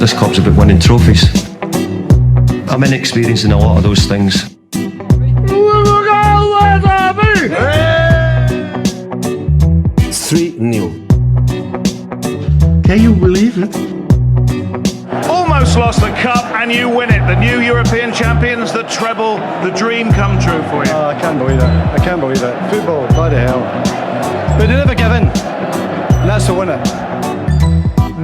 This club's about winning trophies. I'm inexperienced in a lot of those things. 3-0. Can you believe it? Almost lost the cup and you win it. The new European champions, the treble, the dream come true for you. I can't believe it. I can't believe it. Football, bloody hell. But they never give in. And that's the winner.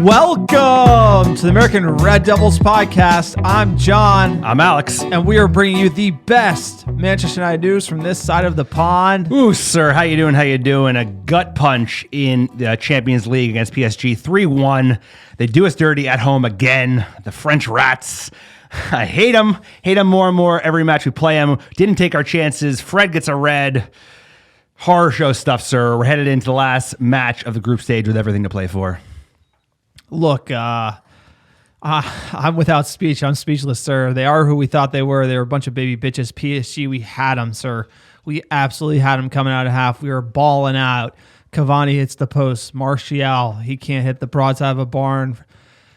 Welcome to the American Red Devils podcast. I'm John. I'm Alex. And we are bringing you the best Manchester United news from this side of the pond. Ooh, sir, how you doing? How you doing? A gut punch in the Champions League against PSG, 3-1. They do us dirty at home again. The French Rats. I hate them. Hate them more and more every match we play them. Didn't take our chances. Fred gets a red. Horror show stuff, sir. We're headed into the last match of the group stage with everything to play for. Look, I'm without speech. I'm speechless, sir. They are who we thought they were. They were a bunch of baby bitches. PSG, we had them, sir. We absolutely had them coming out of half. We were balling out. Cavani hits the post. Martial, he can't hit the broadside of a barn.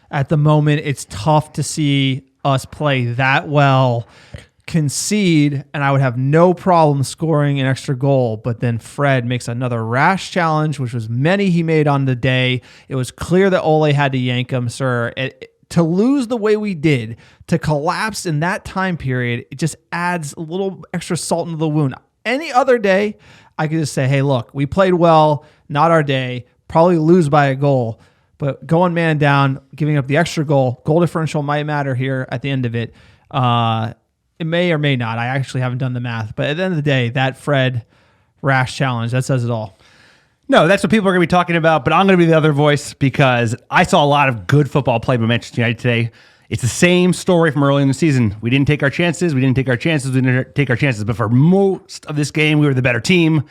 At the moment, it's tough to see us play that well, concede, and I would have no problem scoring an extra goal. But then Fred makes another rash challenge, which was many he made on the day. It was clear that Ole had to yank him, sir. To lose the way we did, to collapse in that time period, it just adds a little extra salt into the wound. Any other day, I could just say, hey, look, we played well, not our day, probably lose by a goal. But going man down, giving up the extra goal differential might matter here at the end of it. It may or may not. I actually haven't done the math. But at the end of the day, that Fred rash challenge, that says it all. No, that's what people are going to be talking about, but I'm going to be the other voice because I saw a lot of good football played by Manchester United today. It's the same story from early in the season. We didn't take our chances. But for most of this game, we were the better team.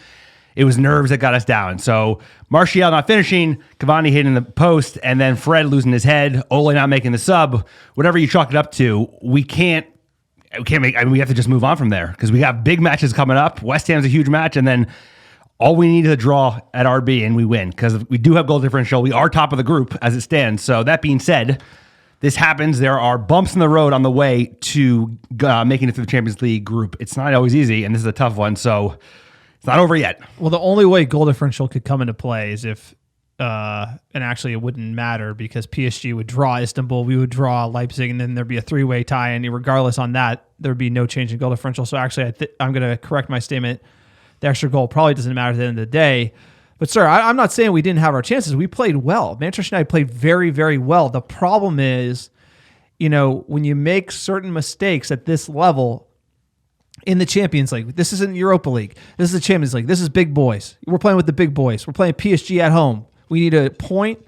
It was nerves that got us down. So Martial not finishing, Cavani hitting the post, and then Fred losing his head, Ole not making the sub. Whatever you chalk it up to, we have to just move on from there because we got big matches coming up. West Ham's a huge match, and then all we need is a draw at RB, and we win because we do have goal differential. We are top of the group as it stands. So that being said, this happens. There are bumps in the road on the way to making it through the Champions League group. It's not always easy, and this is a tough one. So it's not over yet. Well, the only way goal differential could come into play is if and actually it wouldn't matter because PSG would draw Istanbul, we would draw Leipzig, and then there'd be a three-way tie, and regardless on that, there'd be no change in goal differential. So actually, I'm going to correct my statement. The extra goal probably doesn't matter at the end of the day. But, sir, I'm not saying we didn't have our chances. We played well. Manchester United played very, very well. The problem is, when you make certain mistakes at this level in the Champions League, this isn't Europa League. This is the Champions League. This is big boys. We're playing with the big boys. We're playing PSG at home. We need a point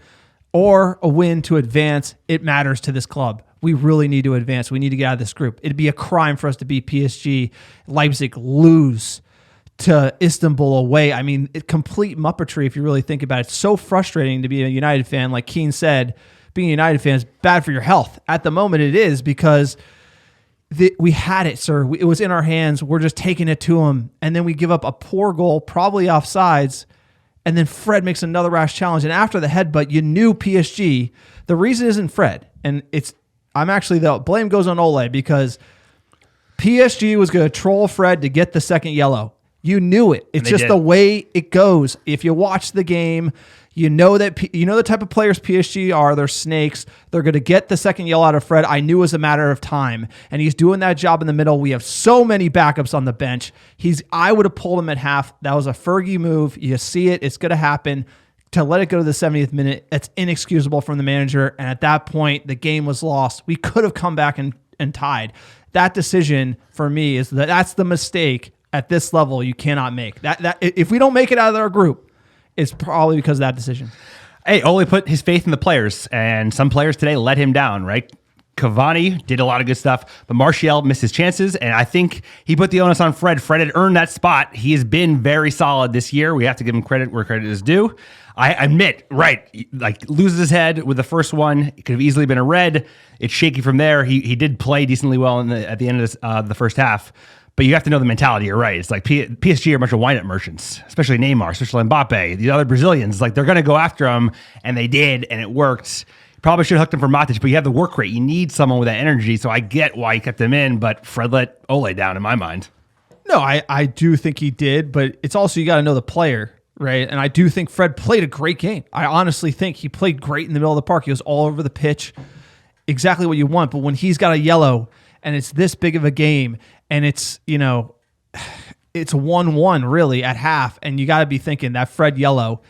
or a win to advance. It matters to this club. We really need to advance. We need to get out of this group. It'd be a crime for us to beat PSG, Leipzig, lose to Istanbul away. I mean, complete muppetry if you really think about it. It's so frustrating to be a United fan. Like Keane said, being a United fan is bad for your health. At the moment it is because we had it, sir. It was in our hands. We're just taking it to them. And then we give up a poor goal, probably offsides. And then Fred makes another rash challenge. And after the headbutt, you knew PSG. The reason isn't Fred. And the blame goes on Ole because PSG was going to troll Fred to get the second yellow. You knew it. It's just the way it goes. If you watch the game, you know the type of players PSG are. They're snakes. They're going to get the second yellow out of Fred. I knew it was a matter of time. And he's doing that job in the middle. We have so many backups on the bench. I would have pulled him at half. That was a Fergie move. You see it. It's going to happen. To let it go to the 70th minute, that's inexcusable from the manager. And at that point, the game was lost. We could have come back and tied. That decision for me is that's the mistake at this level you cannot make. That if we don't make it out of our group, it's probably because of that decision. Hey, Ole put his faith in the players, and some players today let him down, right? Cavani did a lot of good stuff, but Martial missed his chances, and I think he put the onus on Fred. Fred had earned that spot. He has been very solid this year. We have to give him credit where credit is due. I admit, right, like loses his head with the first one. It could have easily been a red. It's shaky from there. He did play decently well at the end of the first half. But you have to know the mentality. You're right. It's like PSG are a bunch of wind-up merchants, especially Neymar, especially Mbappe. The other Brazilians, like they're going to go after him, and they did, and it worked. Probably should have hooked him for Matic, but you have the work rate. You need someone with that energy, so I get why he kept him in, but Fred let Ole down in my mind. No, I do think he did, but it's also you got to know the player, right? And I do think Fred played a great game. I honestly think he played great in the middle of the park. He was all over the pitch, exactly what you want. But when he's got a yellow and it's this big of a game and it's, it's 1-1 really at half, and you got to be thinking that Fred yellow,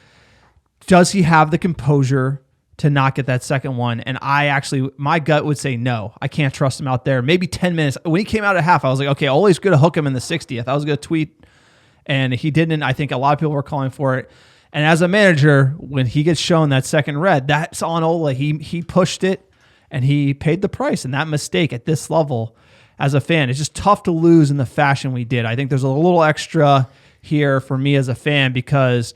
does he have the composure to not get that second one? And my gut would say no. I can't trust him out there. Maybe 10 minutes. When he came out at half, I was like, okay, Ole's going to hook him in the 60th. I was going to tweet, and he didn't. I think a lot of people were calling for it. And as a manager, when he gets shown that second red, that's on Ole. He pushed it, and he paid the price. And that mistake at this level, as a fan, it's just tough to lose in the fashion we did. I think there's a little extra here for me as a fan, because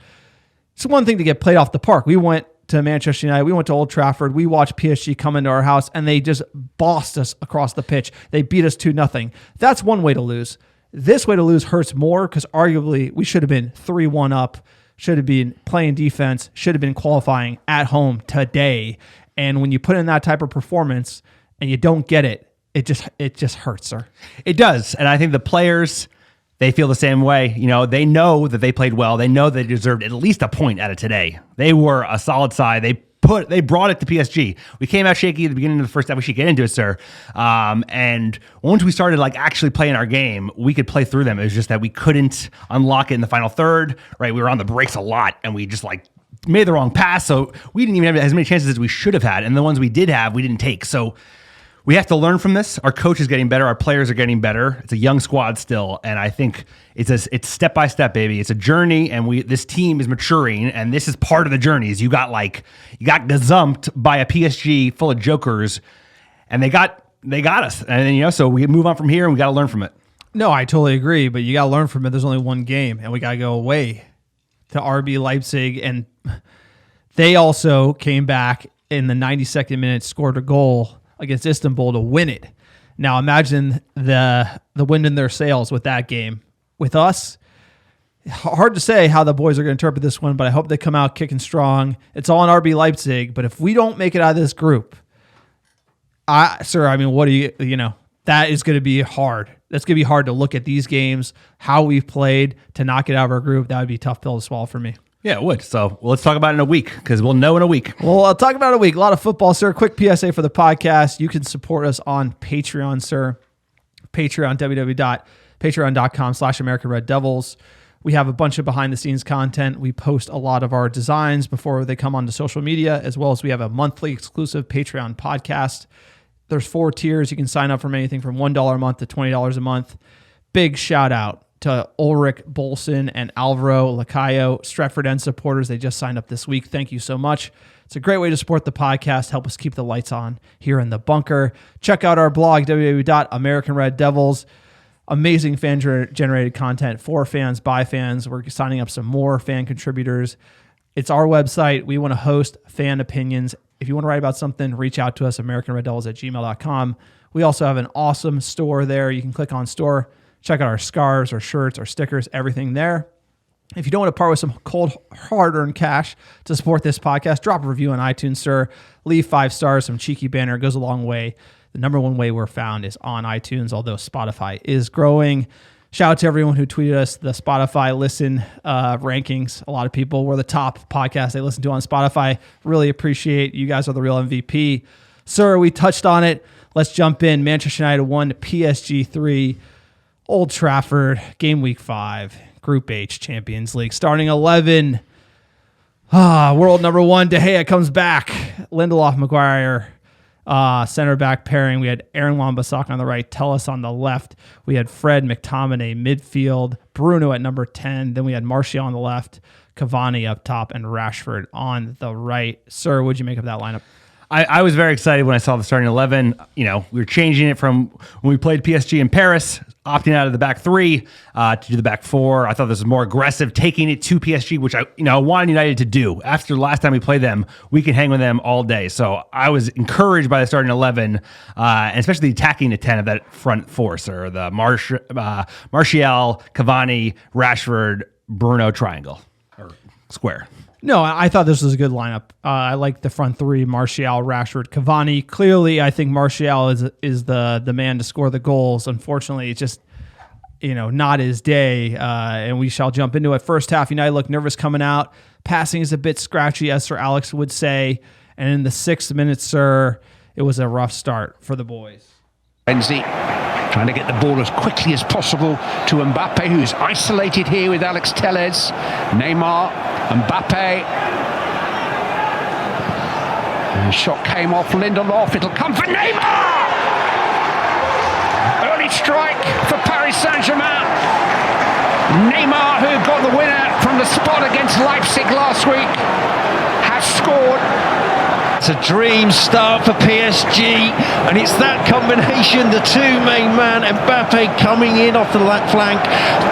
it's one thing to get played off the park. We went to Manchester United. We went to Old Trafford. We watched PSG come into our house, and they just bossed us across the pitch. They beat us 2-0. That's one way to lose. This way to lose hurts more because arguably we should have been 3-1 up, should have been playing defense, should have been qualifying at home today. And when you put in that type of performance and you don't get it, it just hurts, sir. It does. And I think the players, they feel the same way. They know that they played well. They know they deserved at least a point out of today. They were a solid side. They brought it to PSG. We came out shaky at the beginning of the first half. We should get into it, sir. And once we started actually playing our game, we could play through them. It was just that we couldn't unlock it in the final third, right? We were on the brakes a lot, and we just made the wrong pass. So we didn't even have as many chances as we should have had. And the ones we did have, we didn't take. So we have to learn from this. Our coach is getting better. Our players are getting better. It's a young squad still, and I think it's step by step, baby. It's a journey, and this team is maturing, and this is part of the journey. Is you got gazumped by a PSG full of jokers, and they got us, and so we move on from here, and we got to learn from it. No, I totally agree, but you got to learn from it. There's only one game, and we got to go away to RB Leipzig, and they also came back in the 92nd minute, scored a goal against Istanbul to win it. Now imagine the wind in their sails with that game. With us, hard to say how the boys are going to interpret this one, but I hope they come out kicking strong. It's all on RB Leipzig, but if we don't make it out of this group, what do that is going to be hard. That's going to be hard to look at these games, how we've played to knock it out of our group. That would be a tough pill to swallow for me. Yeah, it would. So let's talk about it in a week, because we'll know in a week. Well, I'll talk about it in a week. A lot of football, sir. Quick PSA for the podcast. You can support us on Patreon, sir. Patreon, www.patreon.com/AmericanRedDevils. We have a bunch of behind-the-scenes content. We post a lot of our designs before they come onto social media, as well as we have a monthly exclusive Patreon podcast. There's 4 tiers. You can sign up from anything from $1 a month to $20 a month. Big shout-out to Ulrich Bolson and Alvaro Lacayo, Stretford End supporters. They just signed up this week. Thank you so much. It's a great way to support the podcast, help us keep the lights on here in the bunker. Check out our blog, www.americanreddevils. Amazing fan-generated content for fans, by fans. We're signing up some more fan contributors. It's our website. We want to host fan opinions. If you want to write about something, reach out to us, americanreddevils@gmail.com. We also have an awesome store there. You can click on store. Check out our scarves, our shirts, our stickers, everything there. If you don't want to part with some cold, hard-earned cash to support this podcast, drop a review on iTunes, sir. Leave 5 stars, some cheeky banner. It goes a long way. The number one way we're found is on iTunes, although Spotify is growing. Shout out to everyone who tweeted us the Spotify listen rankings. A lot of people were the top podcast they listen to on Spotify. Really appreciate you guys are the real MVP. Sir, we touched on it. Let's jump in. Manchester United 1, PSG 3. Old Trafford, game week 5, Group H, Champions League, starting 11. World number 1, De Gea comes back. Lindelof, Maguire, center back pairing. We had Aaron Wan-Bissaka on the right, Telles on the left. We had Fred, McTominay midfield, Bruno at number 10. Then we had Martial on the left, Cavani up top, and Rashford on the right. Sir, what'd you make of that lineup? I was very excited when I saw the starting 11. We were changing it from when we played PSG in Paris, opting out of the back 3 to do the back 4. I thought this was more aggressive, taking it to PSG, which I wanted United to do. After the last time we played them, we can hang with them all day. So I was encouraged by the starting 11, and especially attacking the 10 of that front 4, sir. The Martial, Cavani, Rashford, Bruno triangle or square. No, I thought this was a good lineup. I like the front three: Martial, Rashford, Cavani. Clearly, I think Martial is the man to score the goals. Unfortunately, it's just not his day, and we shall jump into it. First half, United looked nervous coming out. Passing is a bit scratchy, as Sir Alex would say. And in the 6th minute, sir, it was a rough start for the boys. Benzi trying to get the ball as quickly as possible to Mbappe, who's isolated here with Alex Tellez. Neymar, Mbappe. And the shot came off Lindelof. It'll come for Neymar! Early strike for Paris Saint-Germain. Neymar, who got the winner from the spot against Leipzig last week, has scored. It's a dream start for PSG, and it's that combination, the two main man, Mbappe coming in off the left flank,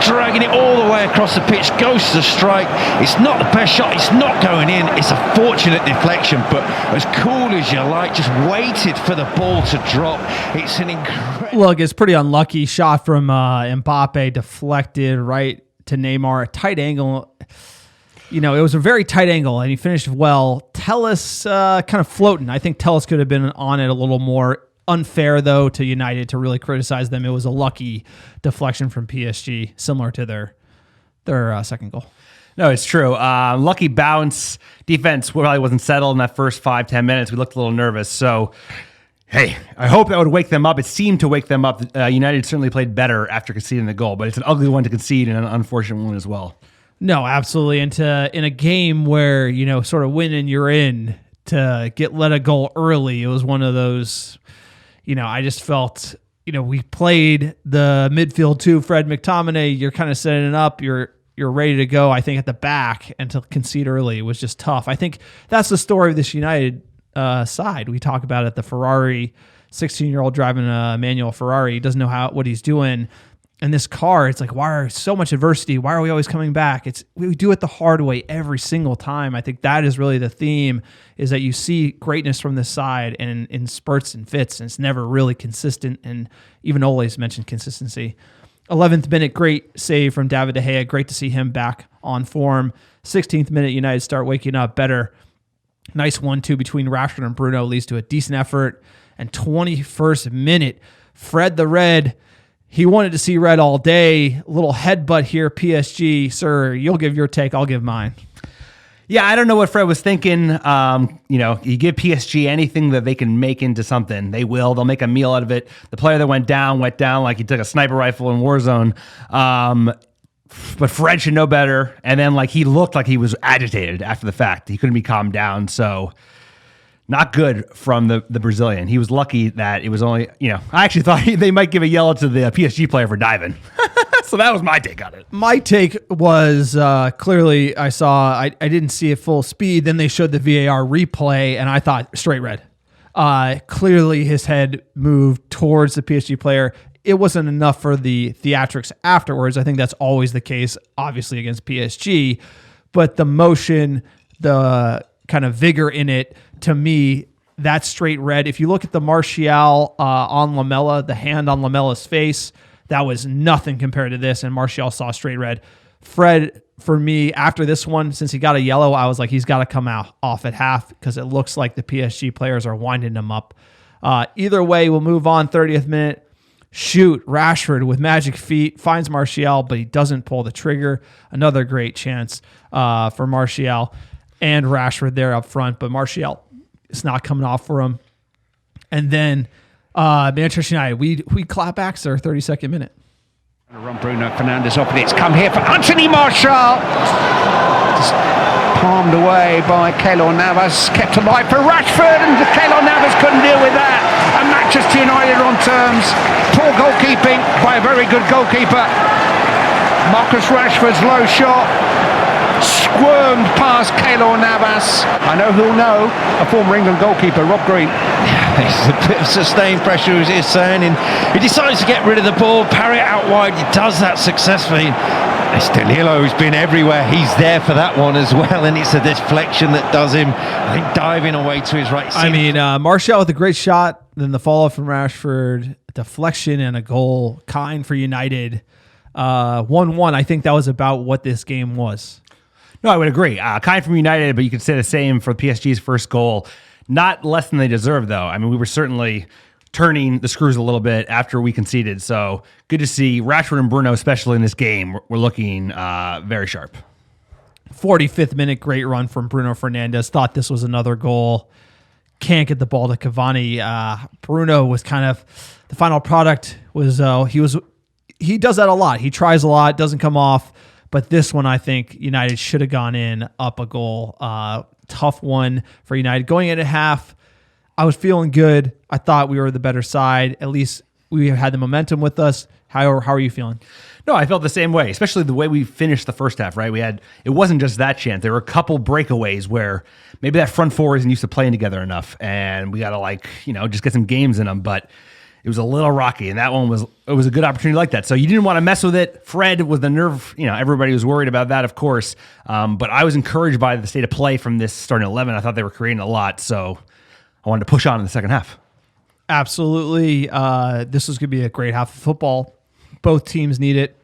dragging it all the way across the pitch, goes to the strike. It's not the best shot, it's not going in, it's a fortunate deflection, but as cool as you like, just waited for the ball to drop. It's an incredible... Look, it's pretty unlucky shot from Mbappe, deflected right to Neymar, a tight angle. It was a very tight angle, and he finished well. Tellez kind of floating. I think Tellez could have been on it a little more. Unfair, though, to United to really criticize them. It was a lucky deflection from PSG, similar to their second goal. No, it's true. Lucky bounce. Defense probably wasn't settled in that first 5-10 minutes. We looked a little nervous. So, hey, I hope that would wake them up. It seemed to wake them up. United certainly played better after conceding the goal, but it's an ugly one to concede and an unfortunate one as well. No, absolutely. And in a game where, sort of winning you're in, to let a goal early, it was one of those, I just felt, we played the midfield too. Fred McTominay, you're kind of setting it up. You're ready to go, I think, at the back, and to concede early was just tough. I think that's the story of this United side. We talk about it, the Ferrari, 16-year-old driving a manual Ferrari. He doesn't know what he's doing. And this car, it's like, why are so much adversity? Why are we always coming back? We do it the hard way every single time. I think that is really the theme, is that you see greatness from this side and in spurts and fits, and it's never really consistent. And even Ole's mentioned consistency. 11th minute, great save from David De Gea. Great to see him back on form. 16th minute, United start waking up better. Nice 1-2 between Rashford and Bruno leads to a decent effort. And 21st minute, Fred the Red, he wanted to see red all day. Little headbutt here, PSG. Sir, you'll give your take, I'll give mine. Yeah, I don't know what Fred was thinking. You give PSG anything that they can make into something, they will. They'll make a meal out of it. The player that went down like he took a sniper rifle in Warzone. But Fred should know better. And then he looked like he was agitated after the fact. He couldn't be calmed down. So not good from the Brazilian. He was lucky that it was only, I actually thought they might give a yellow to the PSG player for diving. So that was my take on it. My take was clearly I didn't see it full speed. Then they showed the VAR replay, and I thought straight red. Clearly his head moved towards the PSG player. It wasn't enough for the theatrics afterwards. I think that's always the case, obviously, against PSG. But the motion, the kind of vigor in it, to me, that's straight red. If you look at the Martial on Lamela, the hand on Lamela's face, that was nothing compared to this, and Martial saw straight red. Fred, for me, after this one, since he got a yellow, I was like, he's got to come off at half, because it looks like the PSG players are winding him up. Either way, we'll move on. 30th minute, shoot, Rashford with magic feet finds Martial, but he doesn't pull the trigger. Another great chance for Martial and Rashford there up front, but Martial, it's not coming off for him. And then Manchester United, we clap back, sir, 32nd minute. Run Bruno Fernandes off, and it's come here for Anthony Martial. Just palmed away by Keylor Navas, kept alive for Rashford, and Keylor Navas couldn't deal with that. And Manchester United are on terms. Poor goalkeeping by a very good goalkeeper. Marcus Rashford's low shot squirmed past Keylor Navas. I know who'll know, a former England goalkeeper, Rob Green. It's a bit of sustained pressure, as he's saying, and he decides to get rid of the ball, parry it out wide. He does that successfully. It's Danilo who's been everywhere. He's there for that one as well, and it's a deflection that does him, I think, diving away to his right. Martial with a great shot, then the follow-up from Rashford, deflection and a goal, kind for United. 1-1, I think that was about what this game was. No, I would agree. Kind from United, but you could say the same for PSG's first goal. Not less than they deserved, though. I mean, we were certainly turning the screws a little bit after we conceded. So good to see Rashford and Bruno, especially in this game, we're looking very sharp. 45th minute, great run from Bruno Fernandes. Thought this was another goal. Can't get the ball to Cavani. Bruno was kind of, the final product was, he does that a lot. He tries a lot, doesn't come off. But this one, I think United should have gone in up a goal. Tough one for United. Going in at half, I was feeling good. I thought we were the better side. At least we had the momentum with us. How are you feeling? No, I felt the same way, especially the way we finished the first half, right? It wasn't just that chance. There were a couple breakaways where maybe that front four isn't used to playing together enough, and we got to just get some games in them. But it was a little rocky, and that one was a good opportunity like that. So you didn't want to mess with it. Fred was the nerve. Everybody was worried about that, of course. But I was encouraged by the state of play from this starting 11. I thought they were creating a lot, so I wanted to push on in the second half. Absolutely. This was going to be a great half of football. Both teams need it.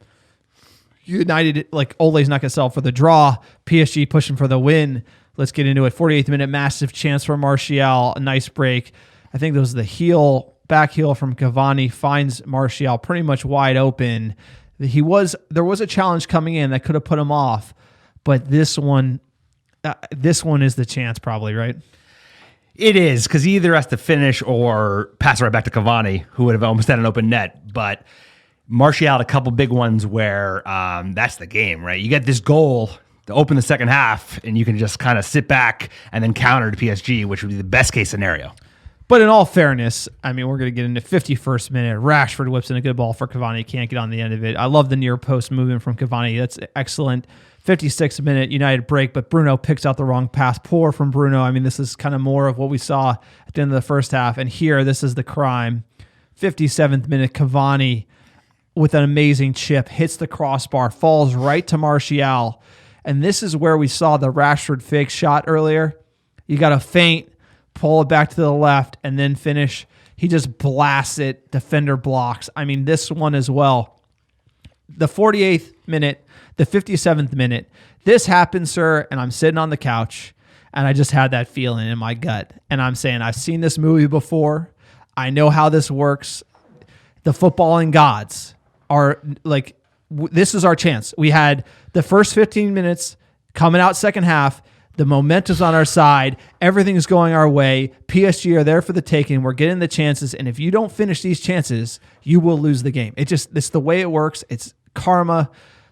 United, Ole's not going to sell for the draw. PSG pushing for the win. Let's get into it. 48th minute, massive chance for Martial. A nice break. I think it was the back heel from Cavani finds Martial pretty much wide open. There was a challenge coming in that could have put him off, but this one is the chance probably, right? It is, because he either has to finish or pass right back to Cavani, who would have almost had an open net. But Martial had a couple big ones where that's the game, right? You get this goal to open the second half, and you can just kind of sit back and then counter to PSG, which would be the best case scenario. But in all fairness, I mean, we're going to get into 51st minute. Rashford whips in a good ball for Cavani. Can't get on the end of it. I love the near post movement from Cavani. That's excellent. 56th minute, United break, but Bruno picks out the wrong pass. Poor from Bruno. I mean, this is kind of more of what we saw at the end of the first half. And here, this is the crime. 57th minute, Cavani with an amazing chip, hits the crossbar, falls right to Martial. And this is where we saw the Rashford fake shot earlier. You got to feint, pull it back to the left, and then finish. He just blasts it. Defender blocks. I mean, this one as well. The 48th minute, the 57th minute. This happened, sir, and I'm sitting on the couch, and I just had that feeling in my gut. And I'm saying, I've seen this movie before. I know how this works. The footballing gods are this is our chance. We had the first 15 minutes coming out second half. The momentum's on our side. Everything's going our way. PSG are there for the taking. We're getting the chances. And if you don't finish these chances, you will lose the game. It's the way it works. It's karma.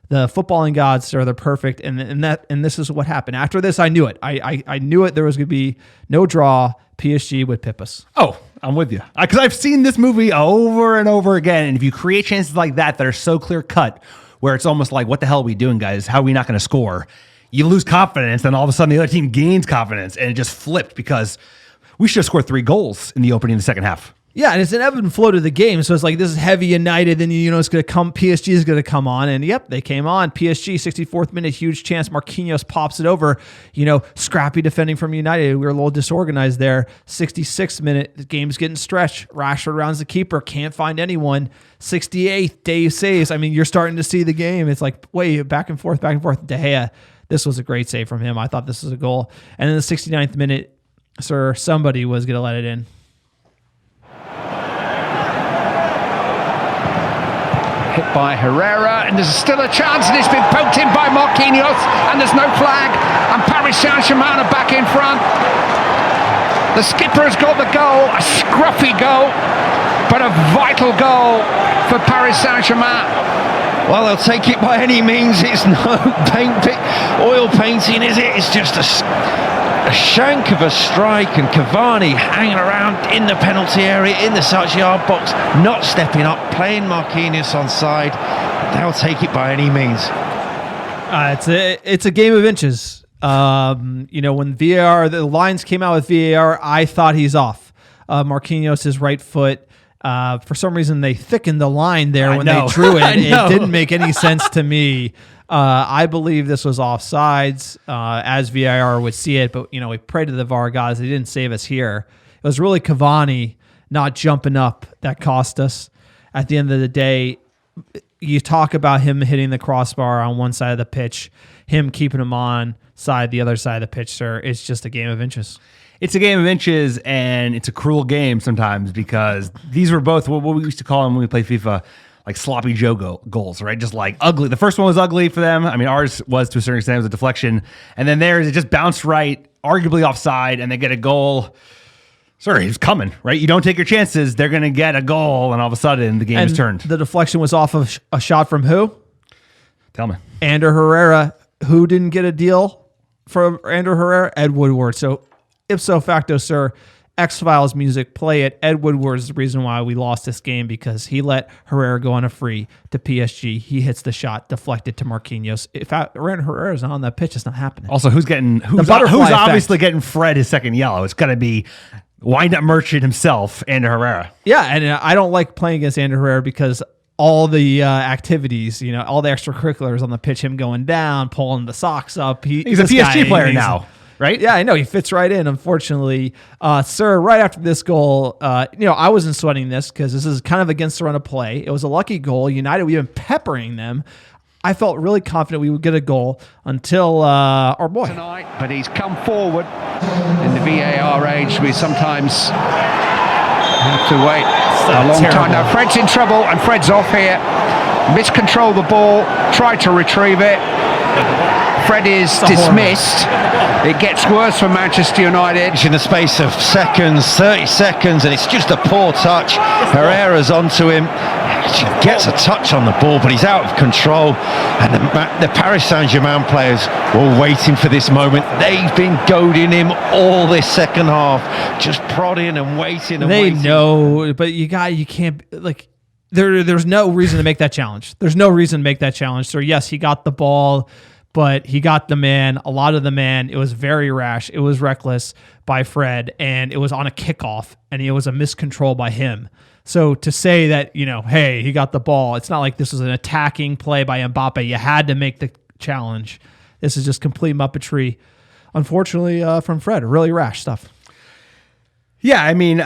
The footballing gods are the perfect. And this is what happened. After this, I knew it. I knew it. There was going to be no draw. PSG would pip us. Oh, I'm with you. Because I've seen this movie over and over again. And if you create chances like that are so clear cut, where it's almost like, what the hell are we doing, guys? How are we not going to score? You lose confidence, then all of a sudden the other team gains confidence, and it just flipped because we should have scored 3 goals in the opening of the second half. Yeah, and it's an ebb and flow to the game. So it's like, this is heavy United, then it's going to come, PSG is going to come on, and yep, they came on. PSG, 64th minute, huge chance. Marquinhos pops it over. Scrappy defending from United. We were a little disorganized there. 66th minute, the game's getting stretched. Rashford rounds the keeper, can't find anyone. 68th, Dave saves. I mean, you're starting to see the game. It's like, wait, back and forth. De Gea. This was a great save from him. I thought this was a goal. And in the 69th minute, sir, somebody was going to let it in. Hit by Herrera, and there's still a chance, and it's been poked in by Marquinhos, and there's no flag, and Paris Saint-Germain are back in front. The skipper has got the goal, a scruffy goal, but a vital goal for Paris Saint-Germain. Well, they'll take it by any means. It's no oil painting, is it? It's just a shank of a strike, and Cavani hanging around in the penalty area, in the 6-yard box, not stepping up, playing Marquinhos on side. They'll take it by any means. It's a game of inches. When VAR, the lines came out with VAR, I thought he's off. Marquinhos, his right foot. For some reason, they thickened the line there when they drew it. It didn't make any sense to me. I believe this was offsides, as VAR would see it. But, we pray to the VAR guys. They didn't save us here. It was really Cavani not jumping up that cost us. At the end of the day, you talk about him hitting the crossbar on one side of the pitch, him keeping him on the other side of the pitch, sir. It's just a game of inches. It's a game of inches, and it's a cruel game sometimes because these were both what we used to call them when we played FIFA, like sloppy Joe goals, right? Just like ugly. The first one was ugly for them. I mean, ours was to a certain extent. It was a deflection. And then theirs, it just bounced right, arguably offside, and they get a goal. Sorry, he's coming, right? You don't take your chances, they're going to get a goal, and all of a sudden, the game is turned. The deflection was off of a shot from who? Tell me. Ander Herrera. Who didn't get a deal from Ander Herrera? Ed Woodward. So, ipso facto, sir, X-Files music, play it. Ed Woodward is the reason why we lost this game because he let Herrera go on a free to PSG. He hits the shot, deflected to Marquinhos. If Herrera's not on that pitch, it's not happening. Also, who's obviously getting Fred his second yellow? It's got to be wind-up merchant himself, Ander Herrera. Yeah, and I don't like playing against Ander Herrera because all the activities, all the extracurriculars on the pitch, him going down, pulling the socks up. He's a PSG player now. Right? Yeah, I know. He fits right in, unfortunately. Sir, right after this goal, I wasn't sweating this because this is kind of against the run of play. It was a lucky goal. United, we've been peppering them. I felt really confident we would get a goal until our boy. Tonight, but he's come forward. In the VAR age, we sometimes have to wait a long time. Now, Fred's in trouble, and Fred's off here. Miscontrolled the ball, tried to retrieve it. Fred is dismissed. It gets worse for Manchester United. In the space of seconds, 30 seconds, and it's just a poor touch. Herrera's onto him. He gets a touch on the ball, but he's out of control. And the Paris Saint-Germain players were waiting for this moment. They've been goading him all this second half, just prodding and waiting and waiting. They know, but you can't, like, there's no reason to make that challenge. There's no reason to make that challenge. So, yes, he got the ball, but he got the man, a lot of the man. It was very rash. It was reckless by Fred, and it was on a kickoff, and it was a miscontrol by him. So to say that, hey, he got the ball, it's not like this was an attacking play by Mbappe. You had to make the challenge. This is just complete muppetry, unfortunately, from Fred. Really rash stuff. Yeah, I mean,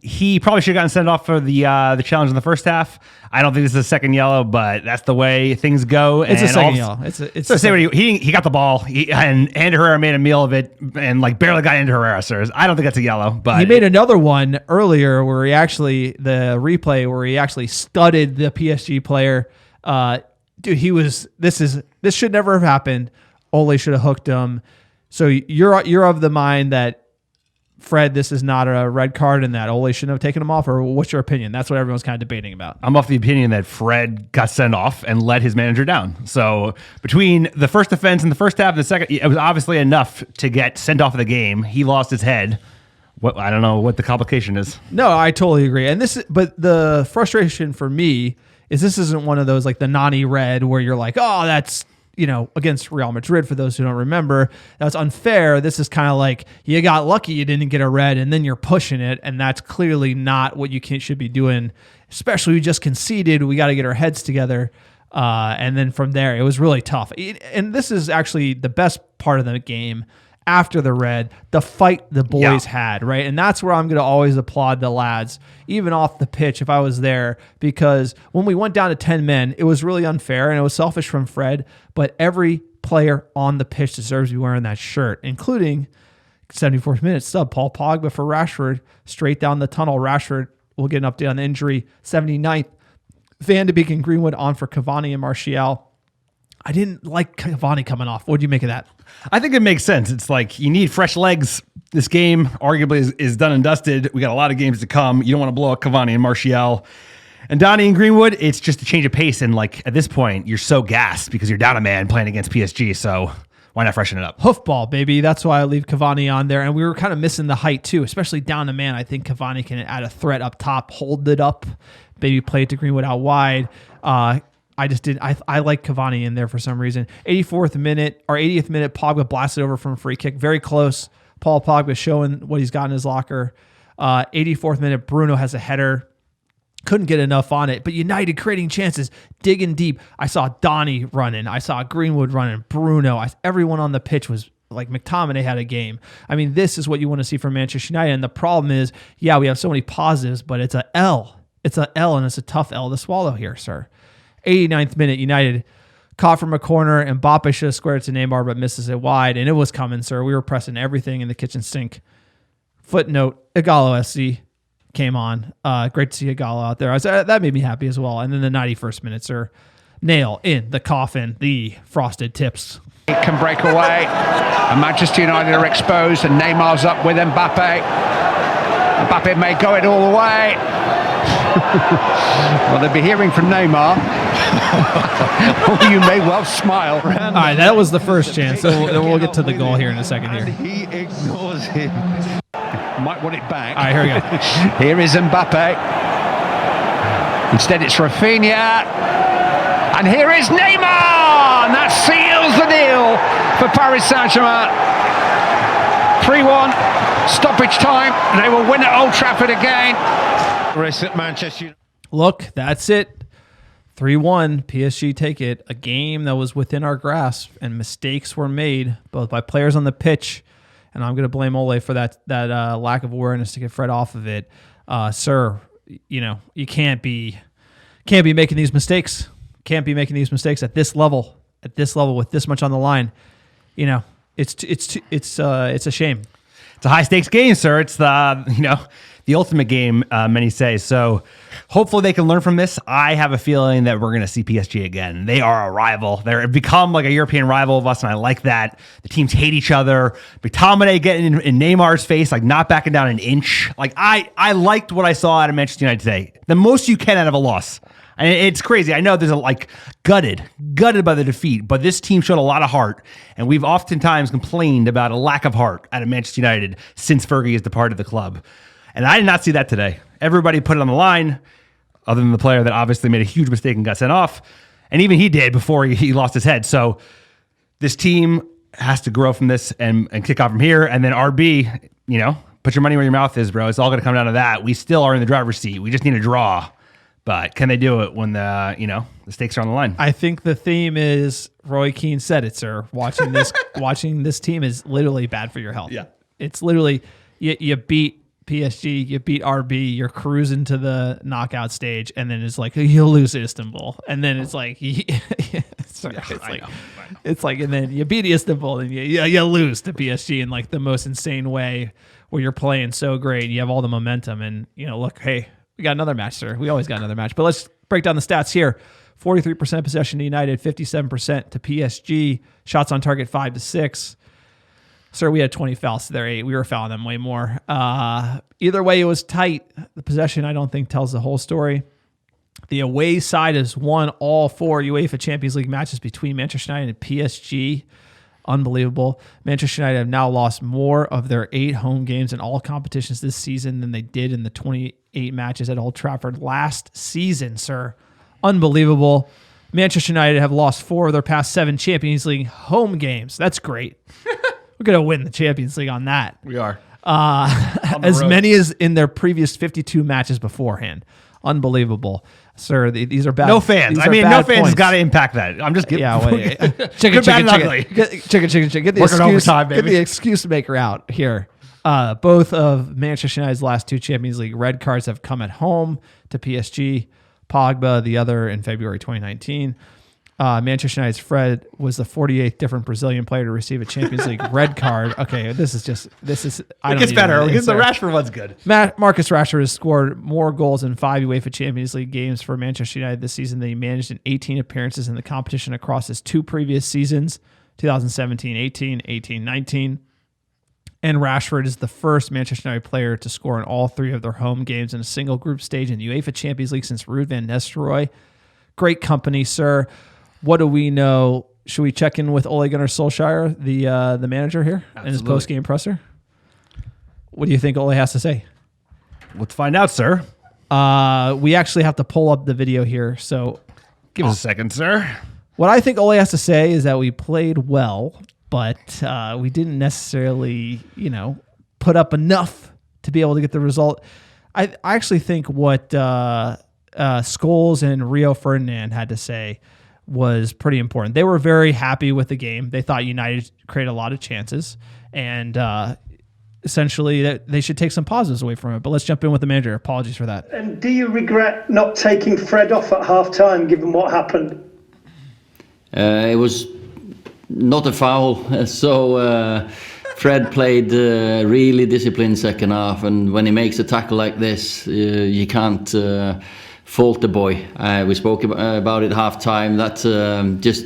he probably should have gotten sent off for the challenge in the first half. I don't think this is a second yellow, but that's the way things go. It's a second yellow. It's so say what he got the ball, and Ander Herrera made a meal of it, and like barely got Ander Herrera, sir. I don't think that's a yellow, but he made another one earlier where he actually studded the PSG player. This should never have happened. Ole should have hooked him. So you're of the mind that, Fred, this is not a red card and that Ole shouldn't have taken him off, or what's your opinion? That's what everyone's kind of debating about. I'm off the opinion that Fred got sent off and let his manager down. So between the first offense and the first half and the second, it was obviously enough to get sent off of the game. He lost his head. I don't know what the complication is. No, I totally agree. But the frustration for me is this isn't one of those like the Nani red where you're like, oh, that's, against Real Madrid, for those who don't remember, that's unfair. This is kind of like you got lucky you didn't get a red and then you're pushing it, and that's clearly not what you should be doing, especially we just conceded. We got to get our heads together. And then from there, it was really tough. And this is actually the best part of the game after the red, the fight the boys had, right? And that's where I'm going to always applaud the lads, even off the pitch if I was there, because when we went down to 10 men, it was really unfair and it was selfish from Fred, but every player on the pitch deserves to be wearing that shirt, including 74th minute sub Paul Pogba for Rashford, straight down the tunnel. Rashford will get an update on the injury. 79th, Van de Beek and Greenwood on for Cavani and Martial. I didn't like Cavani coming off. What do you make of that? I think it makes sense. It's like you need fresh legs. This game arguably is done and dusted. We got a lot of games to come. You don't want to blow up Cavani and Martial. And Donny and Greenwood, it's just a change of pace. And like at this point, you're so gassed because you're down a man playing against PSG. So why not freshen it up? Hoofball, baby. That's why I leave Cavani on there. And we were kind of missing the height too, especially down a man. I think Cavani can add a threat up top, hold it up, maybe play it to Greenwood out wide. I like Cavani in there for some reason. 80th minute, Pogba blasted over from a free kick. Very close. Paul Pogba showing what he's got in his locker. 84th minute, Bruno has a header. Couldn't get enough on it. But United creating chances, digging deep. I saw Donny running. I saw Greenwood running. Bruno. Everyone on the pitch was like McTominay had a game. I mean, this is what you want to see from Manchester United. And the problem is, we have so many positives, but it's a L. It's a L, and it's a tough L to swallow here, sir. 89th minute, United caught from a corner, and Mbappe should have squared to Neymar, but misses it wide, and it was coming, sir. We were pressing everything in the kitchen sink. Footnote, Igalo SC came on. Great to see Igalo out there. That made me happy as well. And then the 91st minute, sir. Nail in the coffin, the frosted tips. It can break away, and Manchester United are exposed, and Neymar's up with Mbappe. Mbappe may go it all the way. Well, they'll be hearing from Neymar. You may well smile. All right, that was the first chance. So we'll get to the goal here in a second here. He ignores him. Might want it back. All right, here we go. Here is Mbappe. Instead, it's Rafinha. And here is Neymar! And that seals the deal for Paris Saint-Germain. 3-1, stoppage time. They will win at Old Trafford again. Rest at Manchester United. Look, that's it. 3-1, PSG take it. A game that was within our grasp, and mistakes were made both by players on the pitch, and I'm going to blame Ole for that lack of awareness to get Fred off of it. Sir, you can't be making these mistakes. Can't be making these mistakes at this level with this much on the line. It's a shame. It's a high stakes game, sir. It's the ultimate game, many say. So hopefully they can learn from this. I have a feeling that we're going to see PSG again. They are a rival. They've become like a European rival of us, and I like that. The teams hate each other. McTominay getting in Neymar's face, like not backing down an inch. Like I liked what I saw out of Manchester United today. The most you can out of a loss. And it's crazy. I know there's gutted by the defeat, but this team showed a lot of heart, and we've oftentimes complained about a lack of heart out of Manchester United since Fergie has departed the club. And I did not see that today. Everybody put it on the line, other than the player that obviously made a huge mistake and got sent off. And even he did before he lost his head. So this team has to grow from this and kick off from here. And then RB, put your money where your mouth is, bro. It's all going to come down to that. We still are in the driver's seat. We just need a draw. But can they do it when the stakes are on the line? I think the theme is, Roy Keane said it, sir. Watching this team is literally bad for your health. Yeah. It's literally, you beat PSG, you beat RB, you're cruising to the knockout stage, and then it's like, you'll lose to Istanbul. And then it's like, and then you beat Istanbul, and you lose to PSG in like the most insane way where you're playing so great, and you have all the momentum, and look, hey, we got another match, sir. We always got another match. But let's break down the stats here. 43% possession to United, 57% to PSG. Shots on target 5-6. Sir, we had 20 fouls to their 8. We were fouling them way more. Either way, it was tight. The possession, I don't think, tells the whole story. The away side has won all 4 UEFA Champions League matches between Manchester United and PSG. Unbelievable. Manchester United have now lost more of their 8 home games in all competitions this season than they did in the 28 matches at Old Trafford last season, sir. Unbelievable. Manchester United have lost 4 of their past 7 Champions League home games. That's great. We're going to win the Champions League on that. We are. As many as in their previous 52 matches beforehand. Unbelievable. Sir, these are bad. No fans. No fans has got to impact that. I'm just kidding. Yeah, chicken. Get the excuse maker out here. Both of Manchester United's last 2 Champions League red cards have come at home to PSG. Pogba, the other in February 2019. Manchester United's Fred was the 48th different Brazilian player to receive a Champions League red card. Okay, this is. It gets better because the Rashford one's good. Marcus Rashford has scored more goals in 5 UEFA Champions League games for Manchester United this season than he managed in 18 appearances in the competition across his 2 previous seasons, 2017-18, 18-19. And Rashford is the first Manchester United player to score in all 3 of their home games in a single group stage in the UEFA Champions League since Ruud van Nistelrooy. Great company, sir. What do we know? Should we check in with Ole Gunnar Solskjaer, the manager here, in his post-game presser? What do you think Ole has to say? Let's find out, sir. We actually have to pull up the video here, so give us a second, sir. What I think Ole has to say is that we played well, but we didn't necessarily, put up enough to be able to get the result. I actually think what Scholes and Rio Ferdinand had to say was pretty important. They were very happy with the game. They thought United created a lot of chances. And essentially that they should take some positives away from it. But let's jump in with the manager. Apologies for that. And do you regret not taking Fred off at half-time, given what happened? It was not a foul, so Fred played really disciplined second half, and when he makes a tackle like this, you can't fault the boy. We spoke about it half-time, that just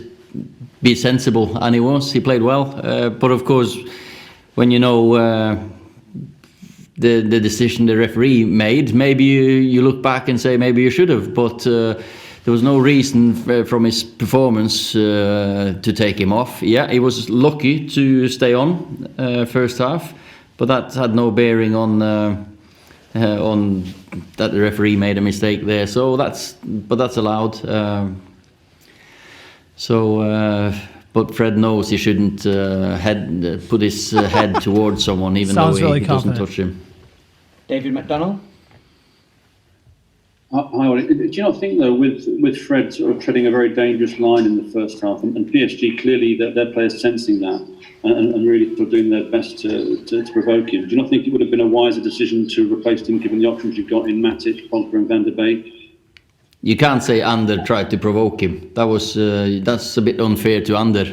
be sensible, and he played well, but of course, when you know the decision the referee made, maybe you look back and say maybe you should have, but there was no reason from his performance to take him off. Yeah, he was lucky to stay on first half, but that had no bearing on that the referee made a mistake there. So that's allowed. But Fred knows he shouldn't put his head towards someone, even though he doesn't touch him. David McDonnell. Hi, Ollie. Do you not think, though, with Fred sort of treading a very dangerous line in the first half, and PSG clearly their players sensing that and really sort of doing their best to provoke him, do you not think it would have been a wiser decision to replace him, given the options you've got in Matic, Pogba and Van der Beek? You can't say Ander tried to provoke him. That's a bit unfair to Ander.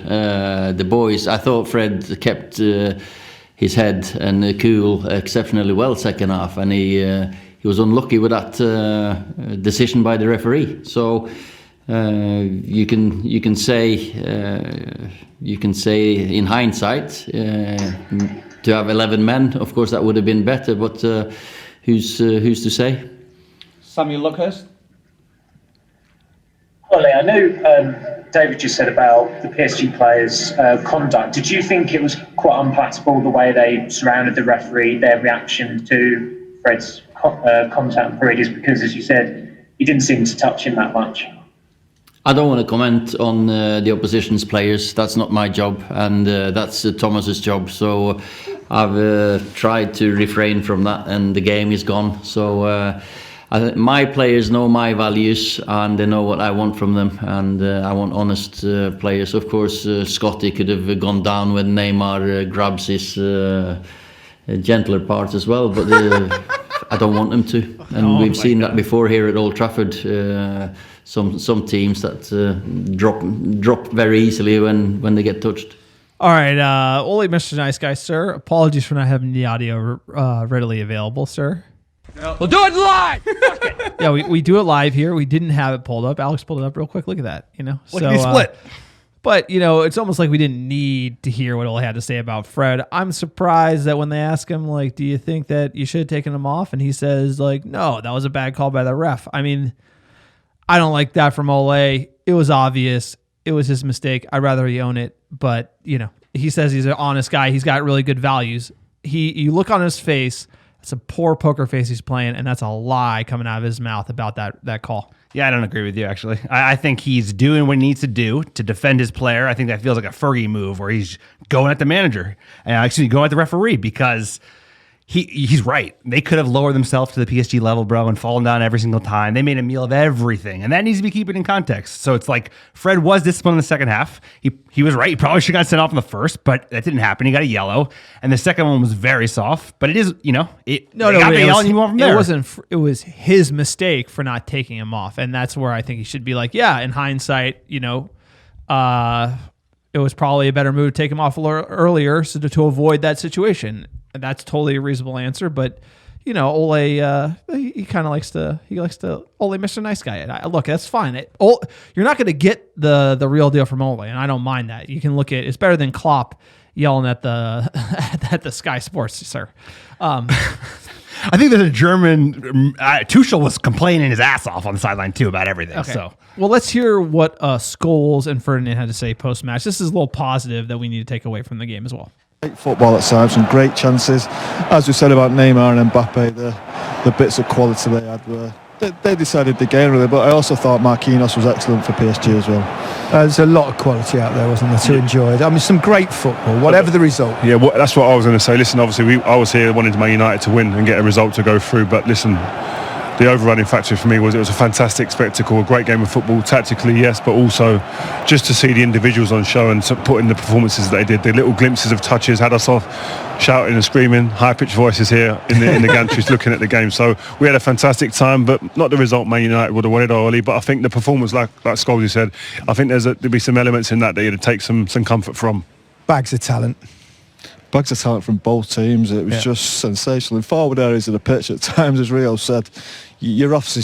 The boys, I thought Fred kept his head and cool exceptionally well second half, and he was unlucky with that decision by the referee. So you can say in hindsight to have 11 men, of course that would have been better. But who's to say? Samuel Luckhurst. Ollie, I know David just said about the PSG players' conduct. Did you think it was quite unpalatable the way they surrounded the referee, their reaction to Fred's contact with Paredes, because, as you said, he didn't seem to touch him that much? I don't want to comment on the opposition's players. That's not my job, and that's Thomas's job. So I've tried to refrain from that, and the game is gone. So my players know my values, and they know what I want from them, and I want honest players. Of course, Scotty could have gone down when Neymar grabs his gentler parts as well, but I don't want them to. And we've seen that before here at Old Trafford. Some teams that drop very easily when they get touched. All right, Ole, Mr. Nice Guy, sir. Apologies for not having the audio readily available, sir. We'll do it live. Yeah, we do it live here. We didn't have it pulled up. Alex pulled it up real quick. Look at that. Look at me split. But, it's almost like we didn't need to hear what Ole had to say about Fred. I'm surprised that when they ask him, like, do you think that you should have taken him off? And he says, like, no, that was a bad call by the ref. I mean, I don't like that from Ole. It was obvious. It was his mistake. I'd rather he own it. But, he says he's an honest guy. He's got really good values. You look on his face, it's a poor poker face he's playing, and that's a lie coming out of his mouth about that call. Yeah, I don't agree with you, actually. I think he's doing what he needs to do to defend his player. I think that feels like a Fergie move where he's going at the manager and going at the referee, because he's right. They could have lowered themselves to the PSG level, bro, and fallen down every single time. They made a meal of everything, and that needs to be kept in context. So it's like Fred was disciplined in the second half. He was right. He probably should have got sent off in the first, but that didn't happen. He got a yellow, and the second one was very soft. But it is, it was his mistake for not taking him off, and that's where I think he should be like, yeah, in hindsight, it was probably a better move to take him off earlier to avoid that situation. That's totally a reasonable answer, but Ole, he kind of likes to Ole, Mr. Nice Guy. Look, that's fine. You're not going to get the real deal from Ole, and I don't mind that. You can look at it's better than Klopp yelling at the at the Sky Sports, sir. I think that a German Tuchel was complaining his ass off on the sideline too about everything. Okay. So, well, let's hear what Scholes and Ferdinand had to say post match. This is a little positive that we need to take away from the game as well. Great football at times, some great chances. As we said about Neymar and Mbappe, the bits of quality they had were they decided the game really. But I also thought Marquinhos was excellent for PSG as well. There's a lot of quality out there, wasn't there, to enjoy. I mean, some great football, whatever the result. Yeah, that's what I was going to say. Listen, obviously I was here wanting Man United to win and get a result to go through. But listen, the overriding factor for me was it was a fantastic spectacle, a great game of football, tactically, yes, but also just to see the individuals on show and to put in the performances that they did. The little glimpses of touches had us off shouting and screaming, high-pitched voices here in the gantries looking at the game. So we had a fantastic time, but not the result Man United would have wanted, Ollie. But I think the performance, like Scholesy said, I think there'll be some elements in that you'd take some comfort from. Bags of talent. Bags of talent from both teams. It was just sensational. In forward areas of the pitch at times, as Rio said, you're off your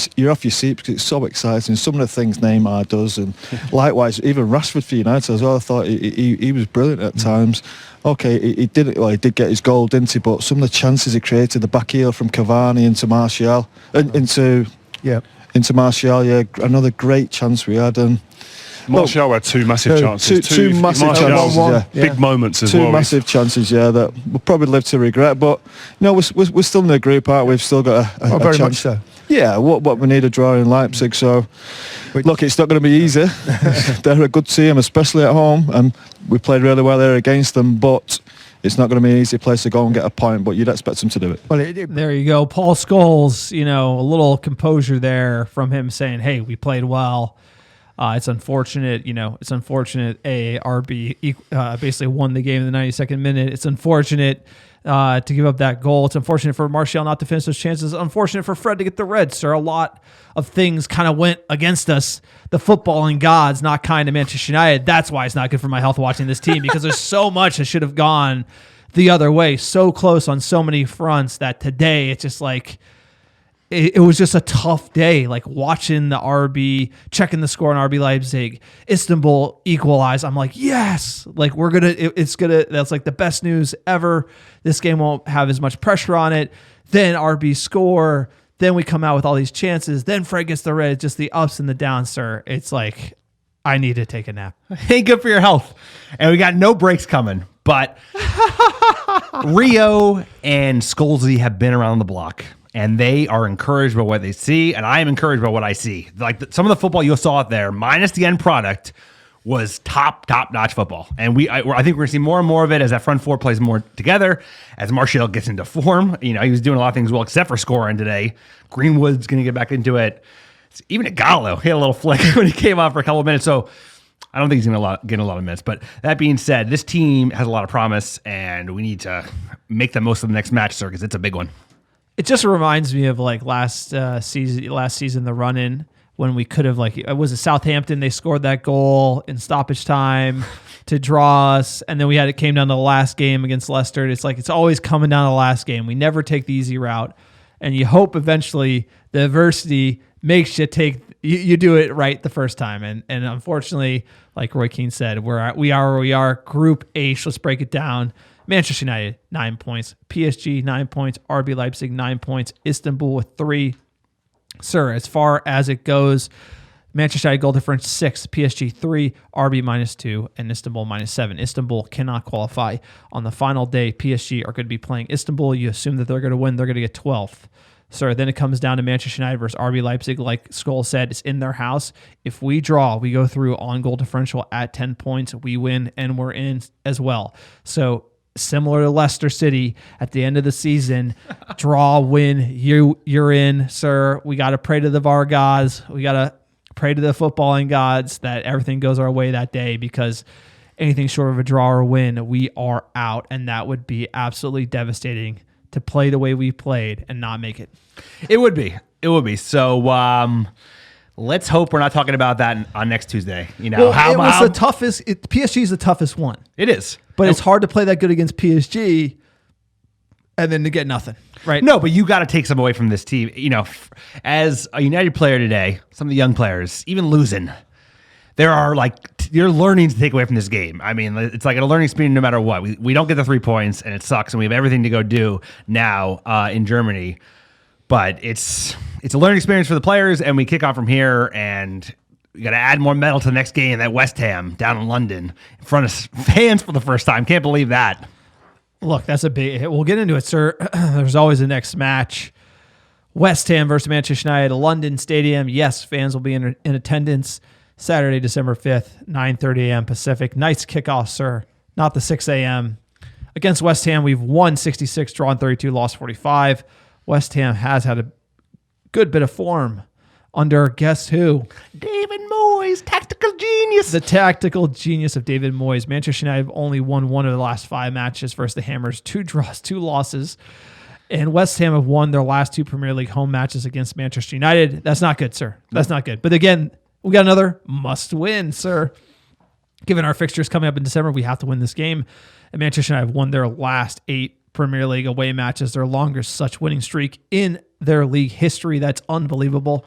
seat because it's so exciting. Some of the things Neymar does, and likewise, even Rashford for United as well. I thought he was brilliant at times. Okay, he did get his goal, didn't he? But some of the chances he created, the back heel from Cavani into Martial, into Martial, another great chance we had. And Martial had two massive chances. Two massive chances, big moments as well. Two massive chances, that we'll probably live to regret. But we're still in the group, aren't we? We've still got a very chance. much so. Yeah, what we need a draw in Leipzig. So, look, it's not going to be easy. They're a good team, especially at home, and we played really well there against them. But it's not going to be an easy place to go and get a point. But you'd expect them to do it. Well, there you go, Paul Scholes. A little composure there from him saying, "Hey, we played well." It's unfortunate, it's unfortunate. RB basically won the game in the 92nd minute. It's unfortunate to give up that goal. It's unfortunate for Martial not to finish those chances. It's unfortunate for Fred to get the red, sir. A lot of things kind of went against us. The footballing gods not kind to Manchester United. That's why it's not good for my health watching this team, because there's so much that should have gone the other way. So close on so many fronts that today it's just like, it was just a tough day, like watching the RB, checking the score on RB Leipzig, Istanbul equalize. I'm like, yes, like that's like the best news ever. This game won't have as much pressure on it. Then RB score. Then we come out with all these chances. Then Fred gets the red. Just the ups and the downs, sir. It's like, I need to take a nap. Ain't good for your health. And we got no breaks coming, but Rio and Scholesy have been around the block. And they are encouraged by what they see, and I am encouraged by what I see. Like some of the football you saw out there, minus the end product, was top-notch football. And I think we're going to see more and more of it as that front four plays more together, as Martial gets into form. He was doing a lot of things well, except for scoring today. Greenwood's going to get back into it. Even Gallo, he had a little flick when he came out for a couple of minutes. So I don't think he's going to get a lot of minutes. But that being said, this team has a lot of promise, and we need to make the most of the next match, sir, because it's a big one. It just reminds me of like last season, the run-in when we could have was it Southampton? They scored that goal in stoppage time to draw us, and then it came down to the last game against Leicester. It's like it's always coming down to the last game. We never take the easy route, and you hope eventually the adversity makes you you do it right the first time. And unfortunately, like Roy Keane said, we are where we are. Group H. Let's break it down. Manchester United, 9 points. PSG, 9 points. RB Leipzig, 9 points. Istanbul with 3. Sir, as far as it goes, Manchester United goal difference 6, PSG 3, RB -2, and Istanbul -7. Istanbul cannot qualify. On the final day, PSG are going to be playing Istanbul. You assume that they're going to win. They're going to get 12th. Sir, then it comes down to Manchester United versus RB Leipzig. Like Scholes said, it's in their house. If we draw, we go through on goal differential at 10 points. We win, and we're in as well. So similar to Leicester City at the end of the season, draw, win, you're in, sir. We got to pray to the VAR gods. We got to pray to the footballing gods that everything goes our way that day, because anything short of a draw or win, we are out, and that would be absolutely devastating to play the way we played and not make it. It would be. So let's hope we're not talking about that on next Tuesday. The toughest. PSG is the toughest one. It is. But it's hard to play that good against PSG and then to get nothing, right? No, but you got to take some away from this team. As a United player today, some of the young players, even losing, there are you're learning to take away from this game. I mean, it's like a learning experience no matter what. We don't get the 3 points, and it sucks, and we have everything to go do now in Germany. But it's a learning experience for the players, and we kick off from here, and we got to add more metal to the next game at West Ham down in London in front of fans for the first time. Can't believe that. Look, that's a big hit. We'll get into it, sir. There's always a next match. West Ham versus Manchester United, London Stadium. Yes, fans will be in attendance Saturday, December 5th, 9:30 a.m. Pacific. Nice kickoff, sir. Not the 6 a.m. Against West Ham, we've won 66, drawn 32, lost 45. West Ham has had a good bit of form under guess who? David Moyes, tactical genius. The tactical genius of David Moyes. Manchester United have only won one of the last 5 matches versus the Hammers. 2 draws, 2 losses. And West Ham have won their last 2 Premier League home matches against Manchester United. That's not good, sir. That's not good. But again, we got another must win, sir. Given our fixtures coming up in December, we have to win this game. And Manchester United have won their last 8 Premier League away matches, their longest such winning streak in their league history. That's unbelievable.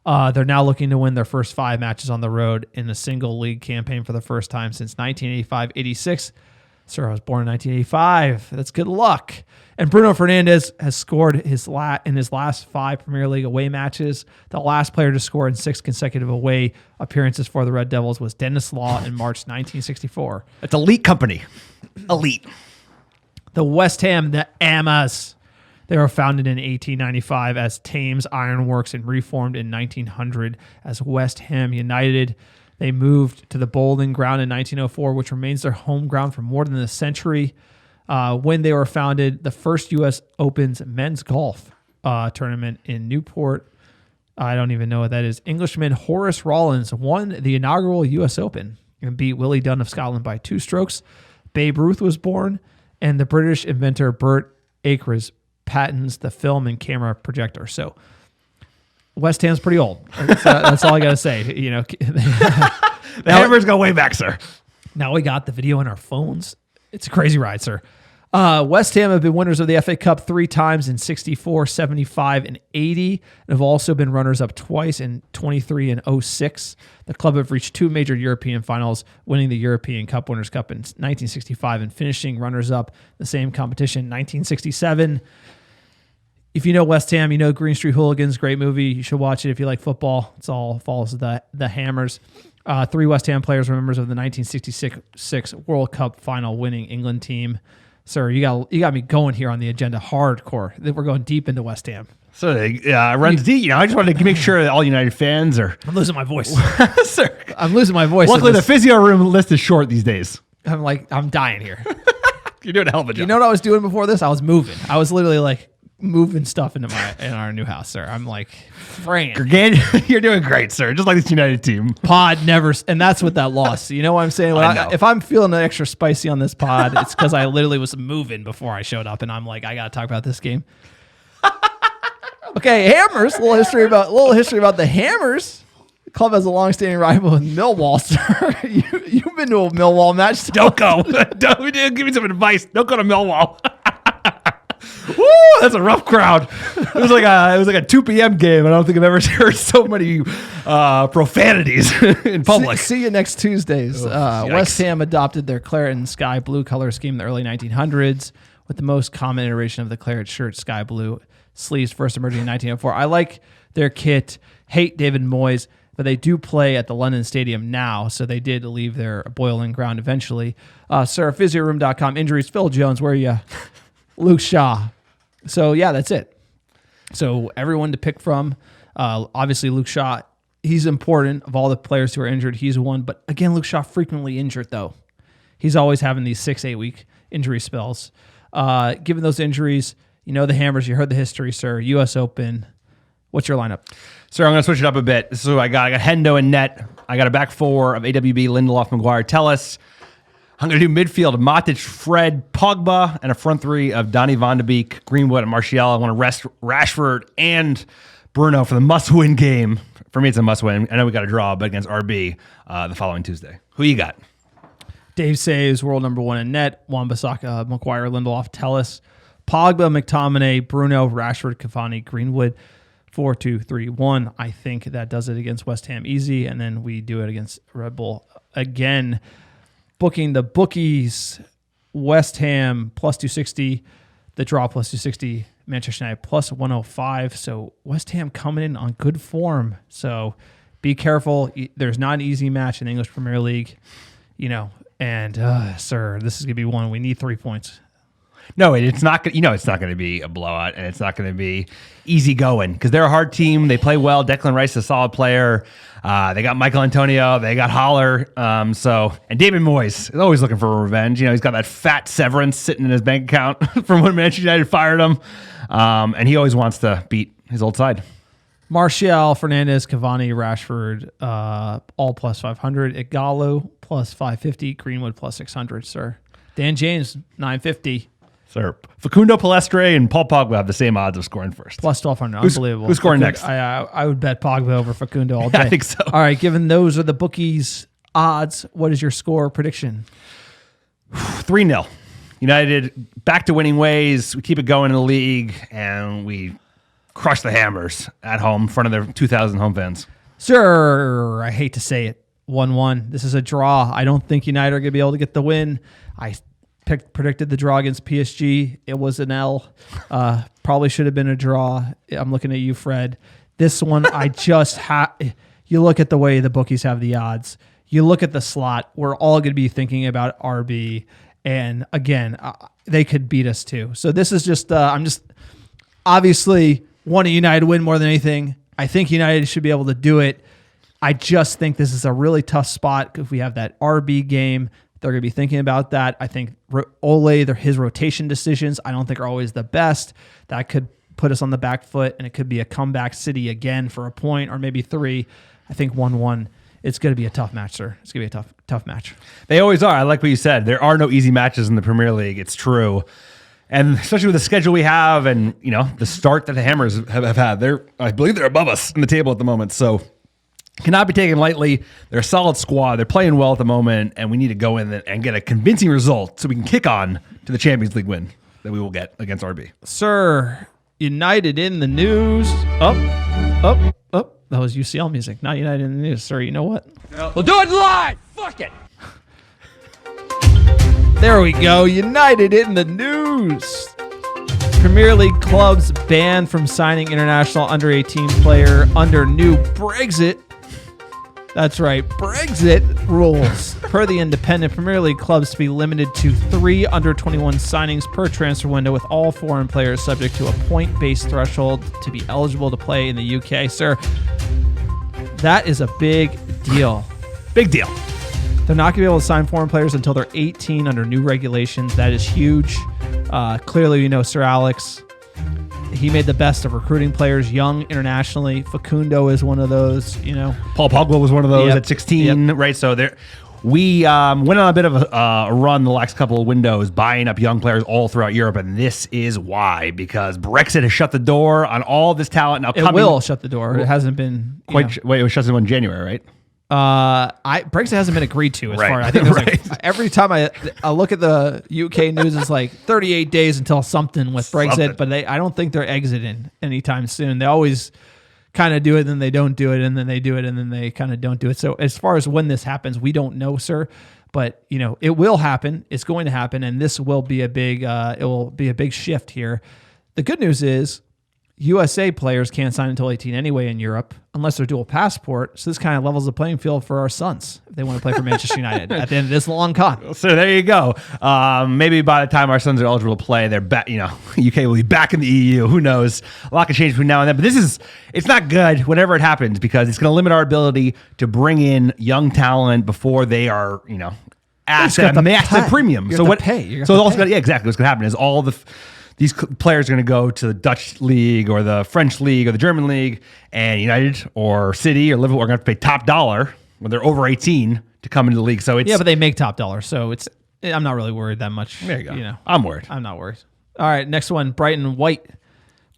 They're now looking to win their first 5 matches on the road in a single league campaign for the first time since 1985-86. Sir, I was born in 1985. That's good luck. And Bruno Fernandes has scored in his last 5 Premier League away matches. The last player to score in 6 consecutive away appearances for the Red Devils was Dennis Law in March 1964. It's elite company. Elite. The West Ham, the Amas. They were founded in 1895 as Thames Ironworks and reformed in 1900 as West Ham United. They moved to the Bowling Ground in 1904, which remains their home ground for more than a century. When they were founded, the first U.S. Open's men's golf tournament in Newport, I don't even know what that is. Englishman Horace Rawlins won the inaugural U.S. Open and beat Willie Dunn of Scotland by 2 strokes. Babe Ruth was born, and the British inventor Bert Acres patents the film and camera projector. So West Ham's pretty old. That's all I got to say. You know, the Hammers go way back, sir. Now we got the video on our phones. It's a crazy ride, sir. West Ham have been winners of the FA Cup 3 times in 64, 75, and 80, and have also been runners-up twice in 23 and 06. The club have reached 2 major European finals, winning the European Cup Winners' Cup in 1965 and finishing runners-up the same competition in 1967. If you know West Ham, you know Green Street Hooligans, great movie. You should watch it if you like football. It's all follows the Hammers. 3 West Ham players were members of the 1966 World Cup final winning England team. Sir, you got me going here on the agenda hardcore. We're going deep into West Ham. So it runs deep. You know, I just wanted to make sure that all United fans are. I'm losing my voice. Sir, I'm losing my voice. Luckily, the physio room list is short these days. I'm dying here. You're doing a hell of a job. You know what I was doing before this? I was moving. I was literally like moving stuff in our new house, sir. I'm like, Fran. You're doing great, sir. Just like this United team. Pod never, and that's with that loss. You know what I'm saying? If I'm feeling extra spicy on this pod, it's because I literally was moving before I showed up, and I'm like, I got to talk about this game. Okay, Hammers. A little history about the Hammers. The club has a long-standing rival with Millwall, sir. You've been to a Millwall match. Don't go. Give me some advice. Don't go to Millwall. Woo, that's a rough crowd. It was like a 2 p.m. game. I don't think I've ever heard so many profanities in public. See you next Tuesdays. West Ham adopted their claret and sky blue color scheme in the early 1900s, with the most common iteration of the claret shirt, sky blue sleeves, first emerging in 1904. I like their kit. Hate David Moyes, but they do play at the London Stadium now, so they did leave their Boiling Ground eventually. Sir, physioroom.com. Injuries, Phil Jones, where are you? Luke Shaw. So, yeah, that's it. So, everyone to pick from. Obviously, Luke Shaw, he's important. Of all the players who are injured, he's one. But, again, Luke Shaw frequently injured, though. He's always having these 6-8-week injury spells. Given those injuries, you know the Hammers. You heard the history, sir. U.S. Open. What's your lineup? Sir, I'm going to switch it up a bit. This is what I got. I got Hendo and net. I got a back 4 of AWB, Lindelof, Maguire, Telles. I'm going to do midfield of Matic, Fred, Pogba, and a front 3 of Donny van de Beek, Greenwood, and Martial. I want to rest Rashford and Bruno for the must-win game. For me, it's a must-win. I know we got a draw, but against RB the following Tuesday. Who you got? Dave saves world number 1 in net. Wan-Bissaka, Maguire, Lindelof, Telles, Pogba, McTominay, Bruno, Rashford, Cavani, Greenwood. 4-2-3-1. I think that does it against West Ham easy, and then we do it against Red Bull again. Booking the bookies, West Ham plus 260, the draw plus 260, Manchester United plus 105. So West Ham coming in on good form. So be careful. There's not an easy match in the English Premier League, you know. And sir, this is gonna be one. We need 3 points. No, it's not. It's not going to be a blowout, and it's not going to be easy going because they're a hard team. They play well. Declan Rice is a solid player. They got Michael Antonio. They got Haller. And David Moyes is always looking for revenge. You know, he's got that fat severance sitting in his bank account from when Manchester United fired him, and he always wants to beat his old side. Martial, Fernandez, Cavani, Rashford, all plus 500. Igalo plus 550. Greenwood plus 600, sir. Dan James, 950. Sir, Facundo Palestre and Paul Pogba have the same odds of scoring first. Plus 1,200. Unbelievable. Who's scoring next? I would bet Pogba over Facundo all day. I think so. All right, given those are the bookies' odds, what is your score prediction? 3-0. United back to winning ways. We keep it going in the league, and we crush the Hammers at home in front of their 2,000 home fans. Sir, I hate to say it. 1-1. This is a draw. I don't think United are going to be able to get the win. I predicted the draw against PSG. It was an L. Probably should have been a draw. I'm looking at you, Fred. This one, I just have... You look at the way the bookies have the odds. You look at the slot. We're all going to be thinking about RB. And again, they could beat us too. So this is just... I'm just... Obviously, want a United win more than anything. I think United should be able to do it. I just think this is a really tough spot. If we have that RB game, they're going to be thinking about that. I think Ole, his rotation decisions, I don't think are always the best. That could put us on the back foot, and it could be a comeback City again for a point or maybe 3. I think 1-1. It's going to be a tough match, sir. It's going to be a tough match. They always are. I like what you said. There are no easy matches in the Premier League. It's true. And especially with the schedule we have and, the start that the Hammers have had, I believe they're above us in the table at the moment. So cannot be taken lightly. They're a solid squad. They're playing well at the moment, and we need to go in and get a convincing result so we can kick on to the Champions League win that we will get against RB. Sir, United in the news. Up. That was UCL music, not United in the news. Sir, you know what? We'll do it live. Fuck it. There we go. United in the news. Premier League clubs banned from signing international under-18 player under new Brexit. That's right, Brexit rules. Per the Independent, Premier League clubs to be limited to 3 under-21 signings per transfer window, with all foreign players subject to a point-based threshold to be eligible to play in the UK. Sir, that is a big deal. Big deal. They're not going to be able to sign foreign players until they're 18 under new regulations. That is huge. Clearly, we know Sir Alex. He made the best of recruiting players young internationally. Facundo is one of those, Paul Pogba was one of those Yep. at 16, right? So we went on a bit of a run the last couple of windows, buying up young players all throughout Europe, and this is why, because Brexit has shut the door on all this talent. Now it will shut the door. It hasn't been Wait, it was shut in January, right? Brexit hasn't been agreed to as far. I think there's every time I look at the UK news, it's like 38 days until something with Brexit, but I don't think they're exiting anytime soon. They always kind of do it, then they don't do it, and then they do it, and then they kind of don't do it. So as far as when this happens, we don't know, sir. But it will happen. It's going to happen, and this will be a big. It will be a big shift here. The good news is, USA players can't sign until 18 anyway in Europe, unless they're dual passport. So this kind of levels the playing field for our sons if they want to play for Manchester United at the end of this long con. So there you go. Maybe by the time our sons are eligible to play, they're back. UK will be back in the EU. Who knows? A lot can change between now and then. But it's not good whenever it happens, because it's going to limit our ability to bring in young talent before they are, at a massive premium. So what pay? So also, exactly what's going to happen is all these players are going to go to the Dutch league or the French league or the German league, and United or City or Liverpool are going to have to pay top dollar when they're over 18 to come into the league. So but they make top dollar, so I'm not really worried that much. There you go. I'm worried. I'm not worried. All right, next one, Brighton White.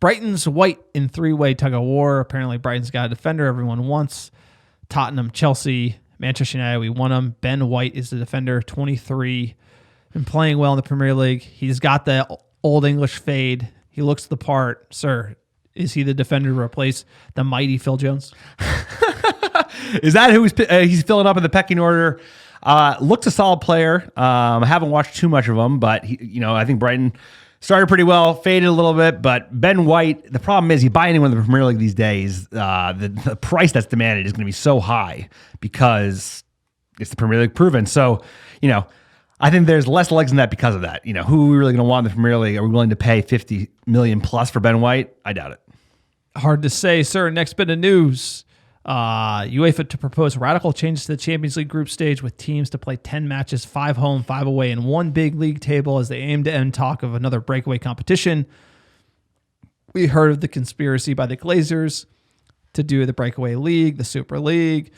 Brighton's White in 3-way tug of war. Apparently, Brighton's got a defender everyone wants. Tottenham, Chelsea, Manchester United. We won them. Ben White is the defender, 23, been playing well in the Premier League. He's got the Old English fade. He looks the part. Sir, is he the defender to replace the mighty Phil Jones? Is that who he's filling up in the pecking order? Looks a solid player. I haven't watched too much of him, but I think Brighton started pretty well, faded a little bit. But Ben White, the problem is you buy anyone in the Premier League these days, the price that's demanded is going to be so high because it's the Premier League proven. So, I think there's less legs in that because of that. Who are we really going to want in the Premier League? Are we willing to pay $50 million plus for Ben White? I doubt it. Hard to say, sir. Next bit of news. UEFA to propose radical changes to the Champions League group stage, with teams to play 10 matches, 5 home, 5 away, and 1 big league table, as they aim to end talk of another breakaway competition. We heard of the conspiracy by the Glazers. to do the breakaway league, the Super League,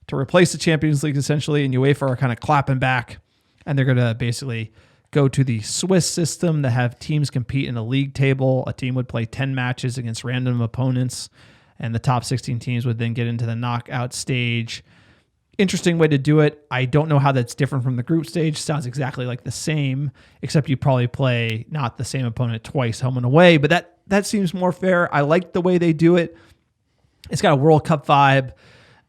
to replace the Champions League essentially, and UEFA are kind of clapping back, and they're going to basically go to the Swiss system that have teams compete in a league table. A team would play 10 matches against random opponents, and the top 16 teams would then get into the knockout stage. Interesting way to do it. I don't know how that's different from the group stage. Sounds exactly like the same, except you probably play not the same opponent twice, home and away, but that seems more fair. I like the way they do it. It's got a World Cup vibe.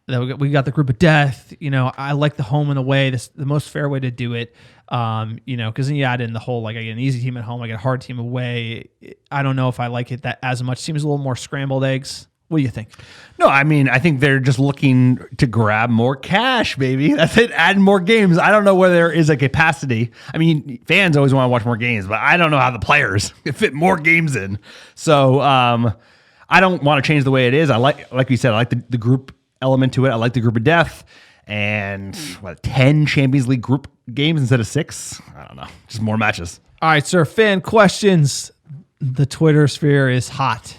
We got the group of death. I like the home and away. This the most fair way to do it. Because then you add in the whole, like, I get an easy team at home, I get a hard team away. I don't know if I like it that as much. Seems a little more scrambled eggs. What do you think? No, I mean, I think they're just looking to grab more cash, baby. That's it. Add more games. I don't know whether there is a capacity. I mean, fans always want to watch more games, but I don't know how the players fit more games in. So I don't want to change the way it is. I like you said, I like the group element to it. I like the group of death. And 10 Champions League group games instead of 6? I don't know. Just more matches. All right, sir. Fan questions. The Twitter sphere is hot.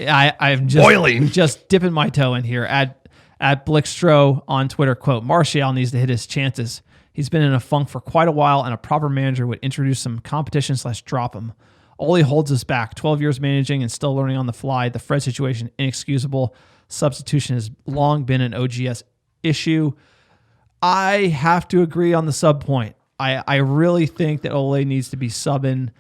I'm just boiling. Just dipping my toe in here. At Blickstro on Twitter, quote, Martial needs to hit his chances. He's been in a funk for quite a while, and a proper manager would introduce some competition / drop him. Ole holds us back. 12 years managing and still learning on the fly. The Fred situation, inexcusable. Substitution has long been an OGS issue. I have to agree on the sub point. I really think that Ole needs to be subbing.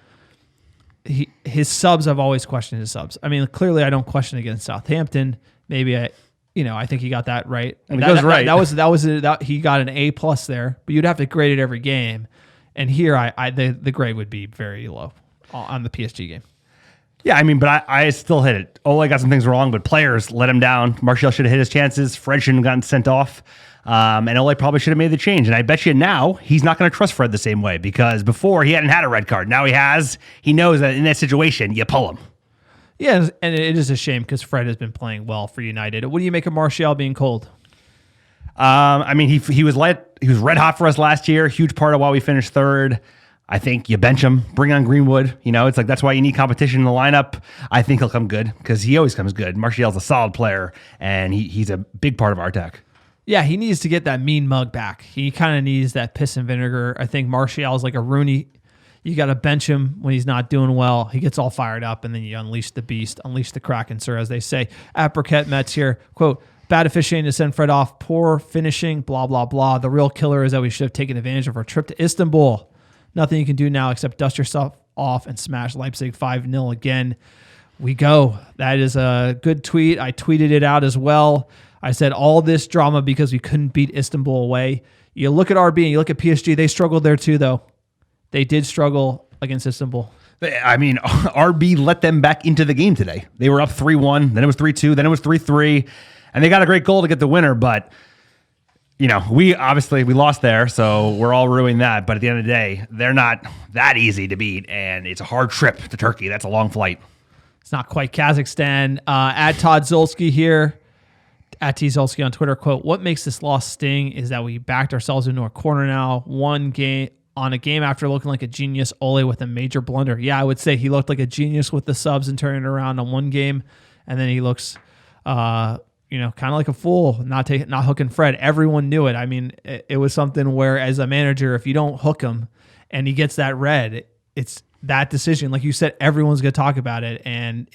His subs, I've always questioned his subs. I mean, clearly I don't question against Southampton. Maybe I think he got that right. And he goes right. That he got an A+ there, but you'd have to grade it every game. And here the grade would be very low on the PSG game. Yeah, I mean, but I still hit it. Ole got some things wrong, but players let him down. Martial should have hit his chances. Fred shouldn't have gotten sent off. And Ole probably should have made the change. And I bet you now he's not going to trust Fred the same way, because before he hadn't had a red card. Now he has. He knows that in that situation, you pull him. Yeah, and it is a shame because Fred has been playing well for United. What do you make of Martial being cold? I mean, he was red hot for us last year. Huge part of why we finished third. I think you bench him, bring on Greenwood. It's like that's why you need competition in the lineup. I think he'll come good because he always comes good. Martial's a solid player, and he's a big part of our attack. Yeah, he needs to get that mean mug back. He kind of needs that piss and vinegar. I think Martial's like a Rooney. You got to bench him when he's not doing well. He gets all fired up, and then you unleash the beast, unleash the Kraken, sir, as they say. At Burkett Mets here, quote, bad officiating to send Fred off, poor finishing, blah, blah, blah. The real killer is that we should have taken advantage of our trip to Istanbul. Nothing you can do now except dust yourself off and smash Leipzig 5-0 again. We go. That is a good tweet. I tweeted it out as well. I said all this drama because we couldn't beat Istanbul away. You look at RB and you look at PSG. They struggled there too, though. They did struggle against Istanbul. I mean, RB let them back into the game today. They were up 3-1, then it was 3-2, then it was 3-3, and they got a great goal to get the winner, but we lost there, so we're all ruining that. But at the end of the day, they're not that easy to beat, and it's a hard trip to Turkey. That's a long flight. It's not quite Kazakhstan. At Todd Zolski here, at T Zolski on Twitter, quote, what makes this loss sting is that we backed ourselves into a corner now. One game on a game after looking like a genius, Ole with a major blunder. Yeah, I would say he looked like a genius with the subs and turning it around on one game, and then he looks kind of like a fool, not hooking Fred. Everyone knew it. I mean, it was something where, as a manager, if you don't hook him and he gets that red, it's that decision. Like you said, everyone's going to talk about it, and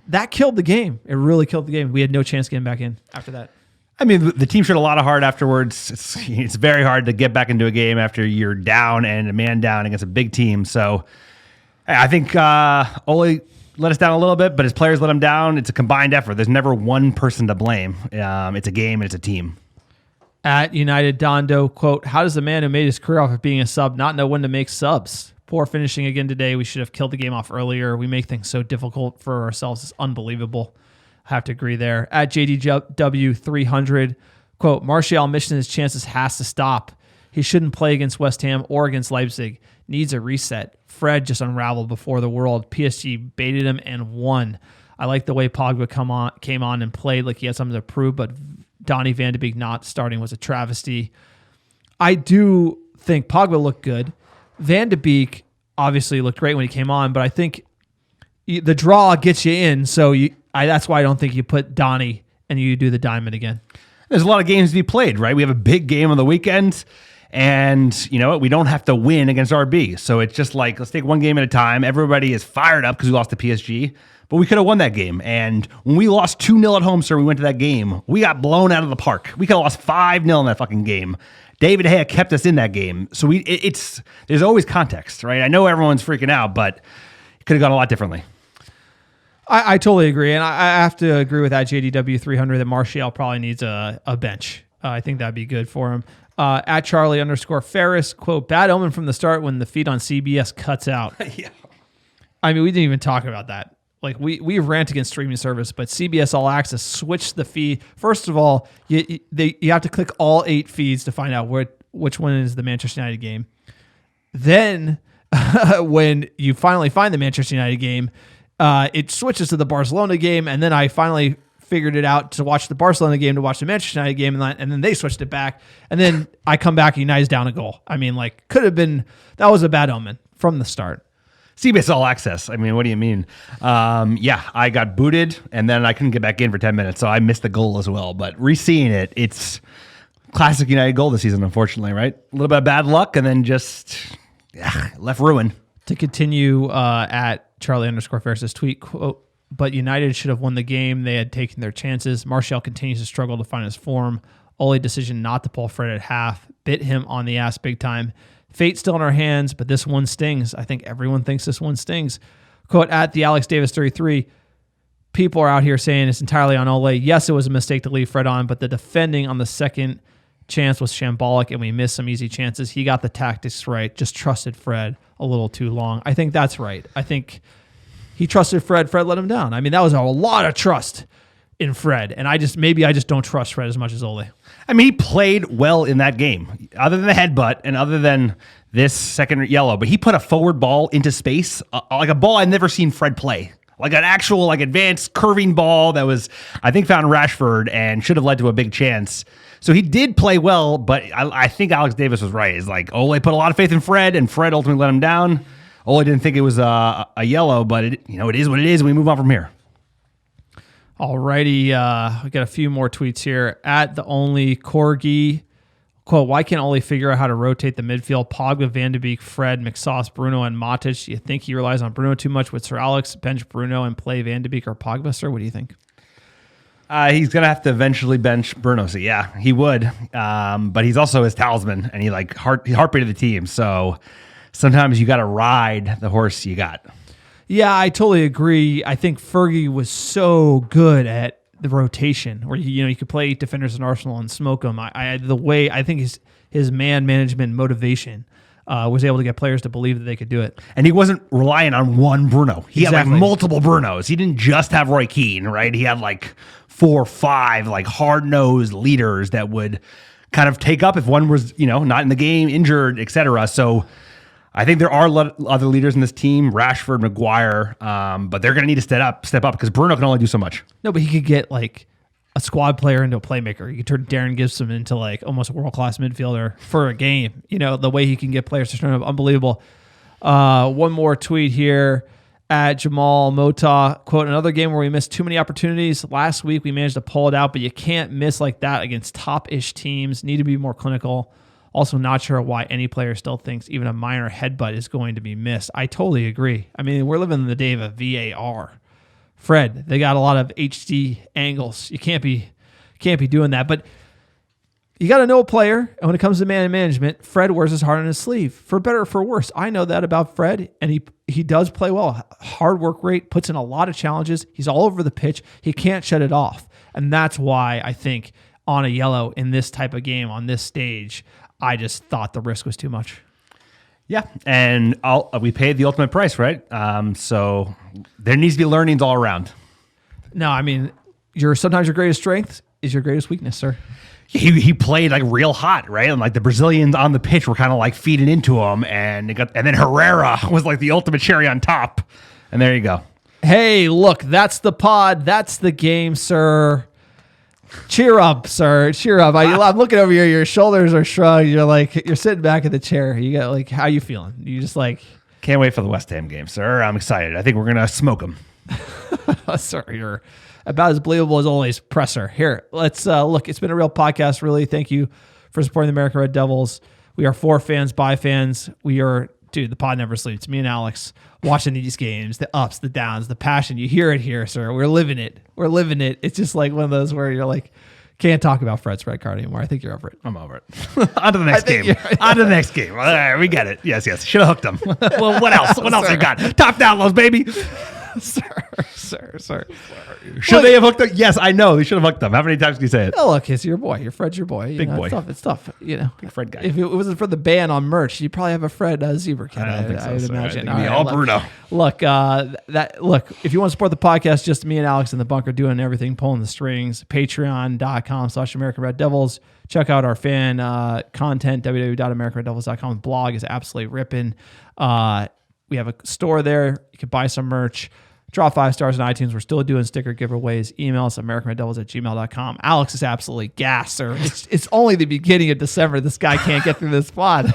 that killed the game. It really killed the game. We had no chance getting back in after that. I mean, the team showed a lot of heart afterwards. It's very hard to get back into a game after you're down and a man down against a big team. So I think Ole let us down a little bit, but his players let him down. It's a combined effort. There's never one person to blame. It's a game and it's a team. At United Dondo, quote, how does the man who made his career off of being a sub not know when to make subs? Poor finishing again today. We should have killed the game off earlier. We make things so difficult for ourselves. It's unbelievable. I have to agree there. At JDW300, quote, Martial missing his chances has to stop. He shouldn't play against West Ham or against Leipzig. Needs a reset. Fred just unraveled before the world. PSG baited him and won. I like the way Pogba came on and played like he had something to prove, but Donny van de Beek not starting was a travesty. I do think Pogba looked good. Van de Beek obviously looked great when he came on, but I think the draw gets you in, so That's why I don't think you put Donnie and you do the diamond again. There's a lot of games to be played, right? We have a big game on the weekend, and you know what? We don't have to win against RB. So it's just like, let's take one game at a time. Everybody is fired up because we lost to PSG, but we could have won that game. And when we lost 2-0 at home, sir, we went to that game. We got blown out of the park. We could have lost 5-0 in that fucking game. David Haya kept us in that game. So there's always context, right? I know everyone's freaking out, but it could have gone a lot differently. I totally agree, and I have to agree with that JDW 300 that Martial probably needs a bench. I think that'd be good for him. At Charlie_Ferris, quote, bad omen from the start when the feed on CBS cuts out. Yeah. I mean, we didn't even talk about that. Like, we rant against streaming service, but CBS All Access switched the feed. First of all, you have to click all 8 feeds to find out which one is the Manchester United game. Then, when you finally find the Manchester United game, it switches to the Barcelona game, and then I finally figured it out to watch the Barcelona game to watch the Manchester United game, and then they switched it back, and then I come back and United's down a goal. I mean, like, that was a bad omen from the start. CBS All Access. I mean, what do you mean? Yeah, I got booted, and then I couldn't get back in for 10 minutes, so I missed the goal as well. But re-seeing it, it's classic United goal this season, unfortunately, right? A little bit of bad luck, and then just left ruined. To continue at Charlie_Ferris' tweet, quote, but United should have won the game. They had taken their chances. Martial continues to struggle to find his form. Ole decision not to pull Fred at half. Bit him on the ass big time. Fate still in our hands, but this one stings. I think everyone thinks this one stings. Quote, at the Alex Davis 33, people are out here saying it's entirely on Ole. Yes, it was a mistake to leave Fred on, but the defending on the second chance was shambolic, and we missed some easy chances. He got the tactics right, just trusted Fred a little too long. I think that's right. I think he trusted Fred. Fred let him down. I mean, that was a lot of trust in Fred, and I just don't trust Fred as much as Ole. I mean, he played well in that game, other than the headbutt and other than this second yellow, but he put a forward ball into space, like a ball I've never seen Fred play. Like an actual, like, advanced curving ball that was, I think, found Rashford and should have led to a big chance. So he did play well, but I think Alex Davis was right. It's like Ole put a lot of faith in Fred, and Fred ultimately let him down. Ole didn't think it was a yellow, but it is what it is, and we move on from here. Alrighty, we got a few more tweets here. At the only Corgi, quote, why can't Ole figure out how to rotate the midfield? Pogba, Van de Beek, Fred, McSauce, Bruno, and Matic. You think he relies on Bruno too much with Sir Alex? Bench Bruno and play Van de Beek or Pogba, sir? What do you think? He's going to have to eventually bench Bruno. So, yeah, he would. But he's also his talisman, and he's heartbeat of the team. So sometimes you got to ride the horse you got. Yeah, I totally agree. I think Fergie was so good at the rotation where, you could play 8 defenders in Arsenal and smoke them. I think his man management motivation was able to get players to believe that they could do it. And he wasn't relying on one Bruno. He had like multiple Brunos. He didn't just have Roy Keane, right? He had like 4 or 5 like hard-nosed leaders that would kind of take up if one was, not in the game, injured, etc. So I think there are other leaders in this team, Rashford, Maguire, but they're going to need to step up because Bruno can only do so much. No, but he could get like a squad player into a playmaker. You could turn Darren Gibson into like almost a world-class midfielder for a game. The way he can get players to turn up, unbelievable. One more tweet here at Jamal Mota, quote, another game where we missed too many opportunities. Last week we managed to pull it out, but you can't miss like that against top-ish teams. Need to be more clinical. Also not sure why any player still thinks even a minor headbutt is going to be missed. I totally agree. I mean, we're living in the day of a VAR. Fred, they got a lot of HD angles. You can't be doing that. But you got to know a player, and when it comes to man management, Fred wears his heart on his sleeve, for better or for worse. I know that about Fred, and he does play well. Hard work rate, puts in a lot of challenges. He's all over the pitch. He can't shut it off. And that's why I think on a yellow in this type of game, on this stage, I just thought the risk was too much. Yeah, and we paid the ultimate price, right? So there needs to be learnings all around. No, I mean, sometimes your greatest strength is your greatest weakness, sir. He played like real hot, right? And like the Brazilians on the pitch were kind of like feeding into him, and then Herrera was like the ultimate cherry on top. And there you go. Hey, look, that's the pod. That's the game, sir. Cheer up, sir. Cheer up. I'm looking over here. Your shoulders are shrugged. You're sitting back in the chair. You got how you feeling? You just like... Can't wait for the West Ham game, sir. I'm excited. I think we're going to smoke them. Sir, you're about as believable as always, presser. Here, let's look. It's been a real podcast, really. Thank you for supporting the American Red Devils. We are for fans, by fans. We are, dude, the pod never sleeps. Me and Alex watching these games, the ups, the downs, the passion. You hear it here, sir. We're living it. We're living it. It's just like one of those where you're like, can't talk about Fred's red card anymore. I think you're over it. I'm over it. On to the next game. On to the next game. All right, we get it. Yes. Should have hooked them. Well, what else? What else you got? Top downloads, baby. Sir. Should they have hooked them? Yes, I know. They should have hooked them. How many times can you say it? Oh, look, it's your boy. Your Fred's your boy. Big boy. It's tough. You know, big Fred guy. If it wasn't for the ban on merch, you'd probably have a Fred zebra cat. I don't think so. I would sir. imagine. I think all Bruno. Look, if you want to support the podcast, just me and Alex in the bunker doing everything, pulling the strings. Patreon.com/American Red Devils. Check out our fan content. www.americanreddevils.com. The blog is absolutely ripping. We have a store there. You can buy some merch. Drop 5 stars on iTunes. We're still doing sticker giveaways. Email us americanreddevils@gmail.com. Alex is absolutely gassed, sir. It's only the beginning of December. This guy can't get through this pod.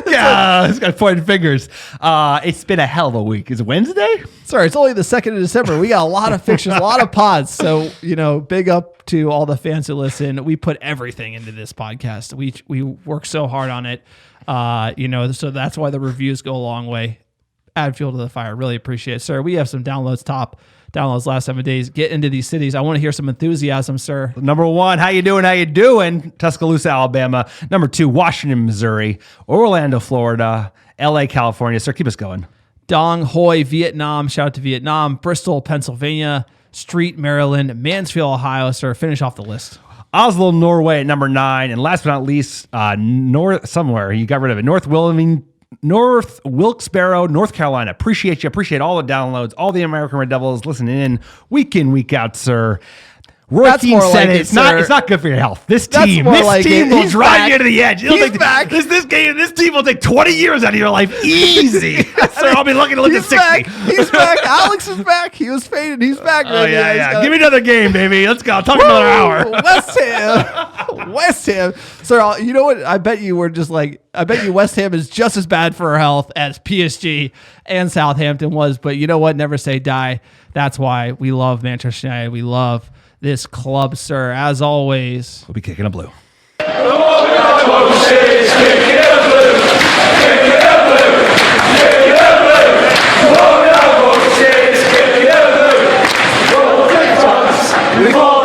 Yeah, he's got pointing fingers. It's been a hell of a week. Is it Wednesday? Sorry, it's only the 2nd of December. We got a lot of fixtures, a lot of pods. So, big up to all the fans who listen. We put everything into this podcast. We work so hard on it. So that's why the reviews go a long way. Add fuel to the fire. Really appreciate it, sir. We have some top downloads last 7 days. Get into these cities. I want to hear some enthusiasm, sir. Number 1, how you doing? Tuscaloosa, Alabama. Number 2, Washington, Missouri. Orlando, Florida. LA, California. Sir, keep us going. Dong Hoi, Vietnam. Shout out to Vietnam. Bristol, Pennsylvania. Street, Maryland. Mansfield, Ohio. Sir, finish off the list. Oslo, Norway at number 9. And last but not least, north somewhere. You got rid of it. North Wilkes-Barre, North Carolina. Appreciate you. Appreciate all the downloads, all the American Red Devils listening in week out, sir. Roy Keane said it's not good for your health. This team will drive you to the edge. He's back. This team will take 20 years out of your life easy. So I'll be looking to look at 60. He's back. Alex is back. He was faded. He's back. Oh, yeah. Give me another game, baby. Let's go. Talk another hour. West Ham. Sir, you know what? I bet you West Ham is just as bad for our health as PSG and Southampton was. But you know what? Never say die. That's why we love Manchester United. We love this club, sir. As always, we'll be kicking a blue. We've all